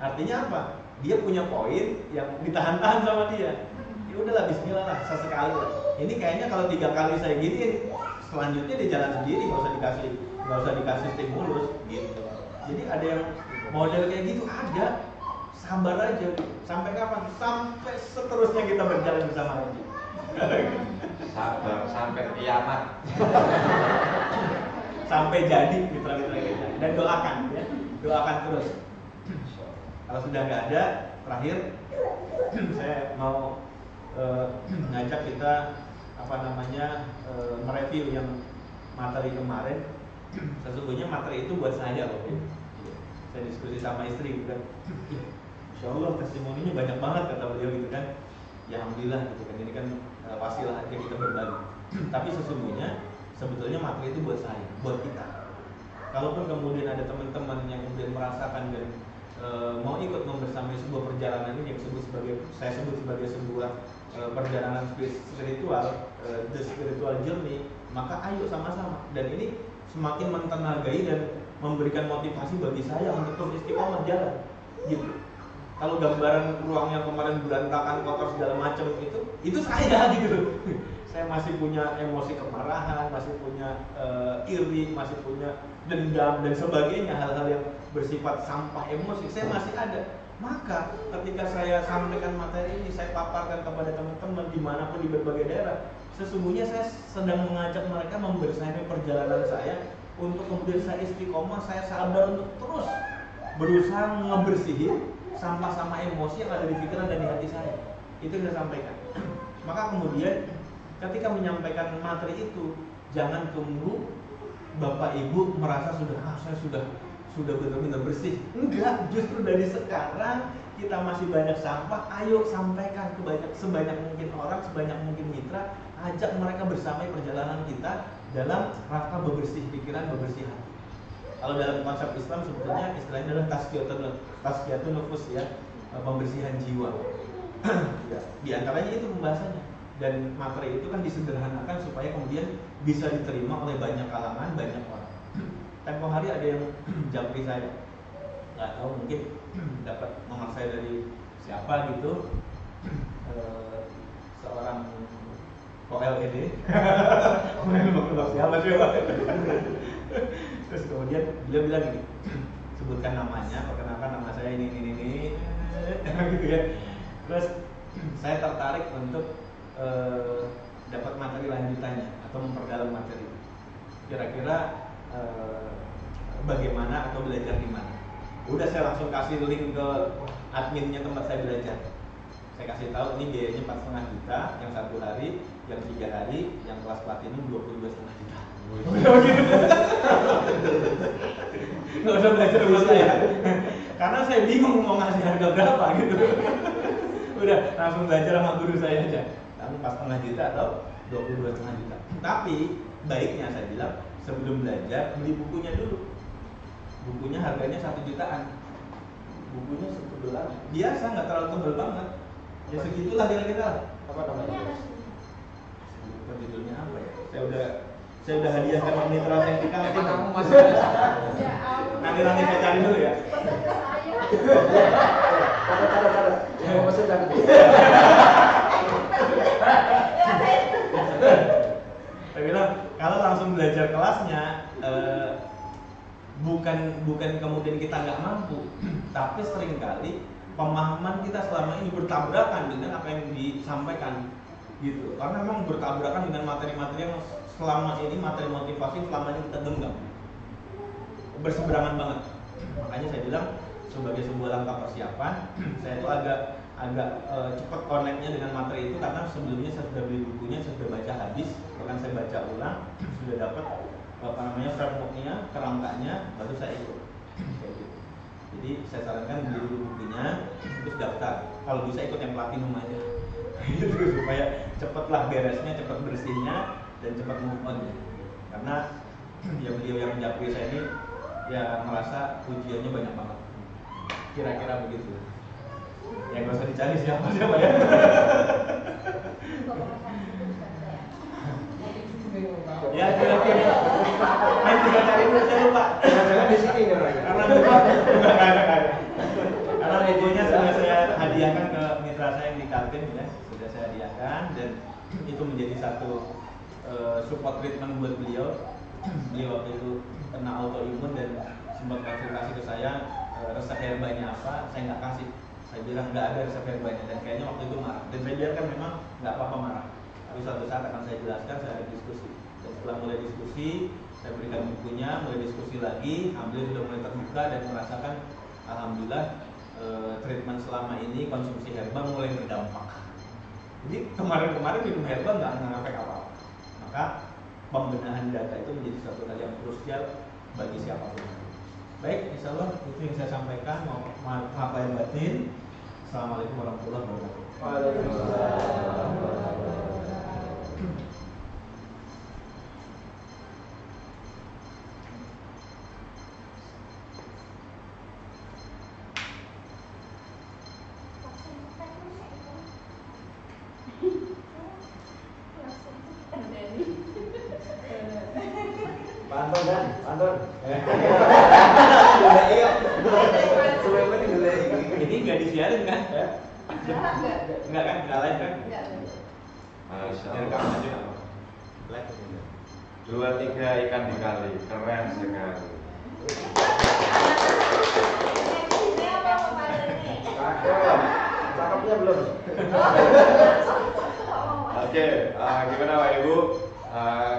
Artinya apa? Dia punya poin yang ditahan-tahan sama dia. Ya udahlah, bismillah lah, sesekali lah. Ini kayaknya kalau 3 kali saya giniin, selanjutnya dia jalan sendiri, nggak usah dikasih stimulus gitu. Jadi ada yang model kayak gitu, ada. Sabar aja. Sampai kapan? Sampai seterusnya kita berjalan bersama aja. Sabar sampai kiamat. Sampai jadi mitra-mitra kita. Dan doakan ya, doakan terus. Kalau sudah nggak ada, terakhir saya mau ngajak kita mereview yang materi kemarin. Sesungguhnya materi itu buat saya loh. Saya diskusi sama istri gitu kan. Insya Allah testimoninya banyak banget kata beliau gitu kan. Ya alhamdulillah gitu kan. Ini kan wasilah aja kita berbagi. Tapi sebetulnya materi itu buat saya, buat kita. Kalaupun kemudian ada teman-teman yang kemudian merasakan dan mau ikut membersamai sebuah perjalanan ini yang saya sebut sebagai sebuah perjalanan spiritual, the spiritual journey, maka ayo sama-sama. Dan ini semakin mentenagai dan memberikan motivasi bagi saya untuk terus istiqomah jalan. Gitu. Kalau gambaran ruang yang kemarin berantakan, kotor segala macam itu saya gitu. Saya masih punya emosi kemarahan, masih punya iri, masih punya dendam dan sebagainya, hal-hal yang bersifat sampah emosi saya masih ada. Maka ketika saya sampaikan materi ini, saya paparkan kepada teman-teman dimanapun di berbagai daerah, sesungguhnya saya sedang mengajak mereka membersamai perjalanan saya untuk kemudian saya istiqomah, saya sadar untuk terus berusaha ngebersihin sampah-sampah emosi yang ada di pikiran dan di hati saya. Itu yang saya sampaikan. Maka kemudian ketika menyampaikan materi itu, jangan tunggu Bapak Ibu merasa saya sudah benar-benar bersih. Enggak, justru dari sekarang kita masih banyak sampah, ayo sampaikan ke sebanyak mungkin orang, sebanyak mungkin mitra, ajak mereka bersamai perjalanan kita dalam rangka bebersih pikiran, bebersih hati. Kalau dalam konsep Islam sebetulnya istilahnya adalah tazkiyatun nufus ya, pembersihan jiwa. Ya, di antaranya itu pembahasannya. Dan materi itu kan disederhanakan supaya kemudian bisa diterima oleh banyak kalangan, banyak orang. Tempo hari ada yang japri saya, nggak tahu mungkin dapat nomor saya dari siapa gitu, seorang OLED, nebak siapa. Terus kemudian beliau bilang gini, sebutkan namanya, perkenalkan nama saya ini, gitu ya. Terus saya tertarik untuk dapat materi lanjutannya atau memperdalam materi. Kira-kira bagaimana atau belajar di mana? Udah saya langsung kasih link ke adminnya tempat saya belajar. Saya kasih tahu ini biayanya 4,5 juta, yang 1 hari, yang 3 hari, yang kelas platinum 22,5 juta. Nggak usah belajar sama saya, karena saya bingung mau ngasih harga berapa gitu. Udah langsung belajar sama guru saya aja. Lalu 4,5 juta atau 22,5 juta. Tapi baiknya saya bilang sebelum belajar beli bukunya dulu. Bukunya harganya 1 jutaan. Bukunya $10. Biasa, nggak terlalu tebal banget. Ya segitulah kira-kira. Apa namanya? Judulnya apa ya? Saya udah hadiahkan mitra saya di kantin. Kamu masih nanti saya cari dulu ya. Saya bilang kalau langsung belajar kelasnya bukan kemudian kita nggak mampu, tapi seringkali pemahaman kita selama ini bertabrakan dengan apa yang disampaikan gitu. Karena memang bertabrakan dengan materi-materi yang selama ini, materi motivasi selama ini kita genggam, berseberangan banget. Makanya saya bilang sebagai sebuah langkah persiapan, saya itu agak cepat connect-nya dengan materi itu karena sebelumnya saya sudah beli bukunya, saya sudah baca habis, bahkan saya baca ulang, sudah dapat framework-nya, kerangkanya, baru saya ikut. Kayak gitu. Jadi saya sarankan beli dulu bukunya, terus daftar. Kalau bisa ikut yang platinum aja, gitu, supaya cepatlah beresnya, cepat bersihnya, dan cepat move on-nya. Karena ya beliau yang menjapri saya ini ya merasa ujiannya banyak banget. Kira-kira begitu. Ya nggak usah dicari siapa ya. Ya kira-kira. Main juga cari dulu, saya lupa. Jangan di sini karena bukunya sudah saya hadiahkan ke mitra saya yang di Kaltim ya, sudah saya hadiahkan dan itu menjadi satu support treatment buat beliau. Beliau waktu itu kena autoimun dan sempat konsultasi ke saya, resep herbanya apa, saya nggak kasih. Saya bilang nggak ada resep herbanya dan kayaknya waktu itu marah. Dan saya biarkan memang nggak apa-apa marah. Tapi suatu saat akan saya jelaskan, saya ada diskusi. Dan setelah mulai diskusi, saya berikan bukunya, mulai diskusi lagi, alhamdulillah sudah mulai terbuka dan merasakan alhamdulillah treatment selama ini konsumsi herba mulai berdampak. Jadi kemarin minum herbal nggak ngefek apa-apa. Maka pembenahan data itu menjadi suatu hal yang krusial bagi siapapun. Baik, insya Allah itu yang saya sampaikan. Maaf lahir batin. Assalamualaikum warahmatullahi wabarakatuh. Pantun kan? Pantun. Ini nggak disiarin kan? Nggak kan? Nggak live kan? Masya Direkam Allah. aja nggak apa-apa. Live aja. 2-3 ikan dikali, keren sekali. Cakep. Cakepnya belum. Oke, gimana Pak Ibu?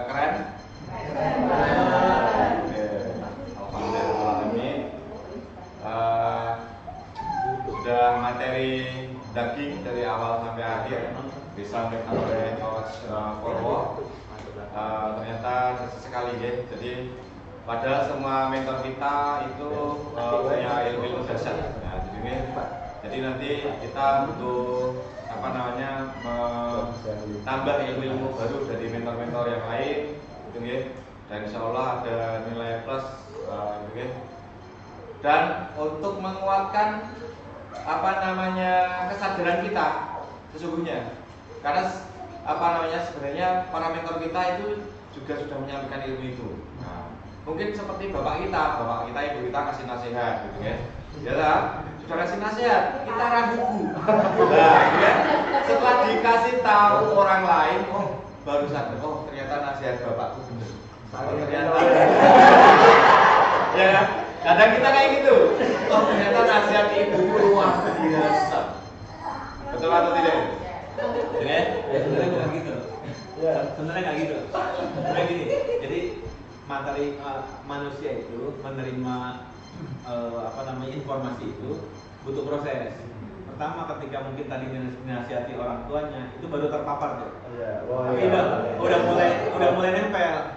Keren? Oke, alhamdulillah ini sudah materi daging dari awal sampai akhir disampaikan oleh Coach Purwo. Ternyata sekali ya. Jadi padahal semua mentor kita itu punya ilmu dasar. Nah, jadi nanti kita butuh tambah ilmu baru dari mentor-mentor yang lain, gitu ya. Dan insya Allah ada nilai plus, gitu ya. Dan untuk menguatkan kesadaran kita sesungguhnya, karena sebenarnya para mentor kita itu juga sudah menyampaikan ilmu itu. Nah, mungkin seperti bapak kita, ibu kita kasih nasihat, gitu ya. Ya, sudah kasih nasihat, kita ragu. Nah, ya, setelah dikasih tahu orang lain, baru sadar, ternyata nasihat bapakku benar. Ternyata, ya, kadang kita kayak gitu. Ternyata nasihat ibuku luar biasa. Betul atau tidak? Ya, sebenarnya bukan gitu. Sebenarnya nggak gitu. Sebenarnya gini. Jadi materi manusia itu menerima informasi itu butuh proses. Pertama ketika mungkin tadi dinasihati orang tuanya itu baru terpapar tuh. Tapi udah mulai nempel.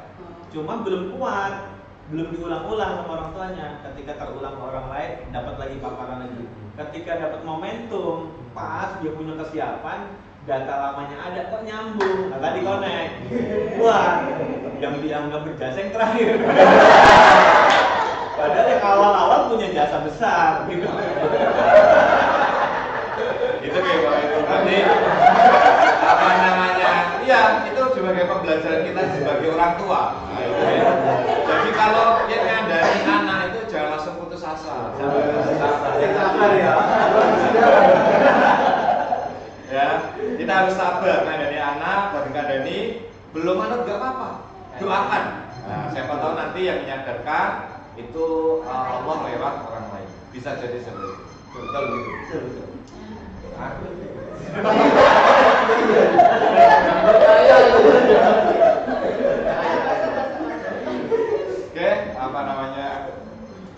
Cuma belum kuat, belum diulang-ulang sama orang tuanya. Ketika terulang ke orang lain dapat lagi paparan lagi. Ketika dapat momentum pas dia punya kesiapan, data lamanya ada kok nyambung. Nah, tadi connect. Wah, yang dianggap berjasa yang terakhir. Padahal yang awal-awal punya jasa besar gitu. Itu kayak Pak itu tadi iya, itu sebagai pembelajaran kita sebagai orang tua. Nah, itu ya. Jadi kalau kita dari anak itu jangan langsung putus asa. Ya, kita harus sabar. Dari anak, dari kandani belum anut nggak apa-apa, doakan. Nah, siapa tahu nanti yang menyadarkan itu Allah lewat orang lain. Bisa jadi seperti itu. Betul gitu. Oke,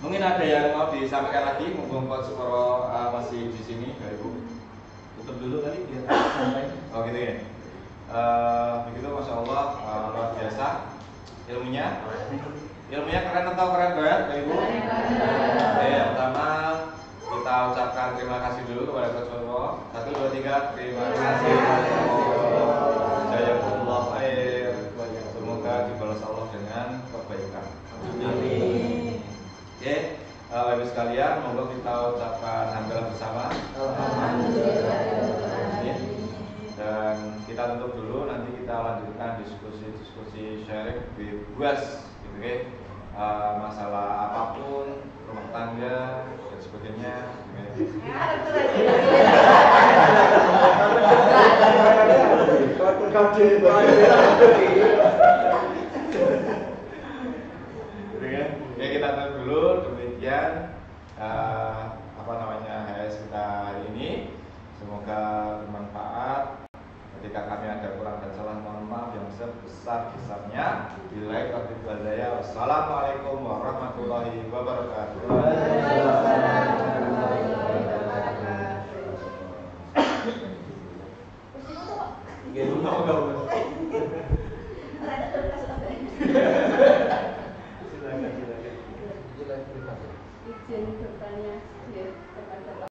mungkin ada yang mau disampaikan lagi, mumpung Coach Purwo masih di sini, Bapak Ibu. Tutup dulu kali biar sampai. Oh gitu ya. Begitu, masya Allah, luar biasa ilmunya. Ilmunya keren atau keren banget, Bapak Ibu? Oke, yang pertama kita ucapkan terima kasih dulu kepada Coach Purwo. 1, 2, 3, terima kasih. Jazakumullah khair. Semoga dibalas Allah dengan kebaikan. Amin. Oke, Bapak Ibu sekalian, monggo kita ucapkan hamdalah bersama. Dan kita tutup dulu, nanti kita lanjutkan diskusi sharing di buas, gitu ya. Masalah apapun, rumah tangga dan sebagainya. Ya, kita tutup dulu. Demikian HS kita hari ini. Semoga bermanfaat. Ketika kami ada kurang dan salah, mohon maaf yang sebesar-besarnya. Billahi taufiq wal hidayah. Wassalamualaikum warahmatullahi wabarakatuh. Moga-moga.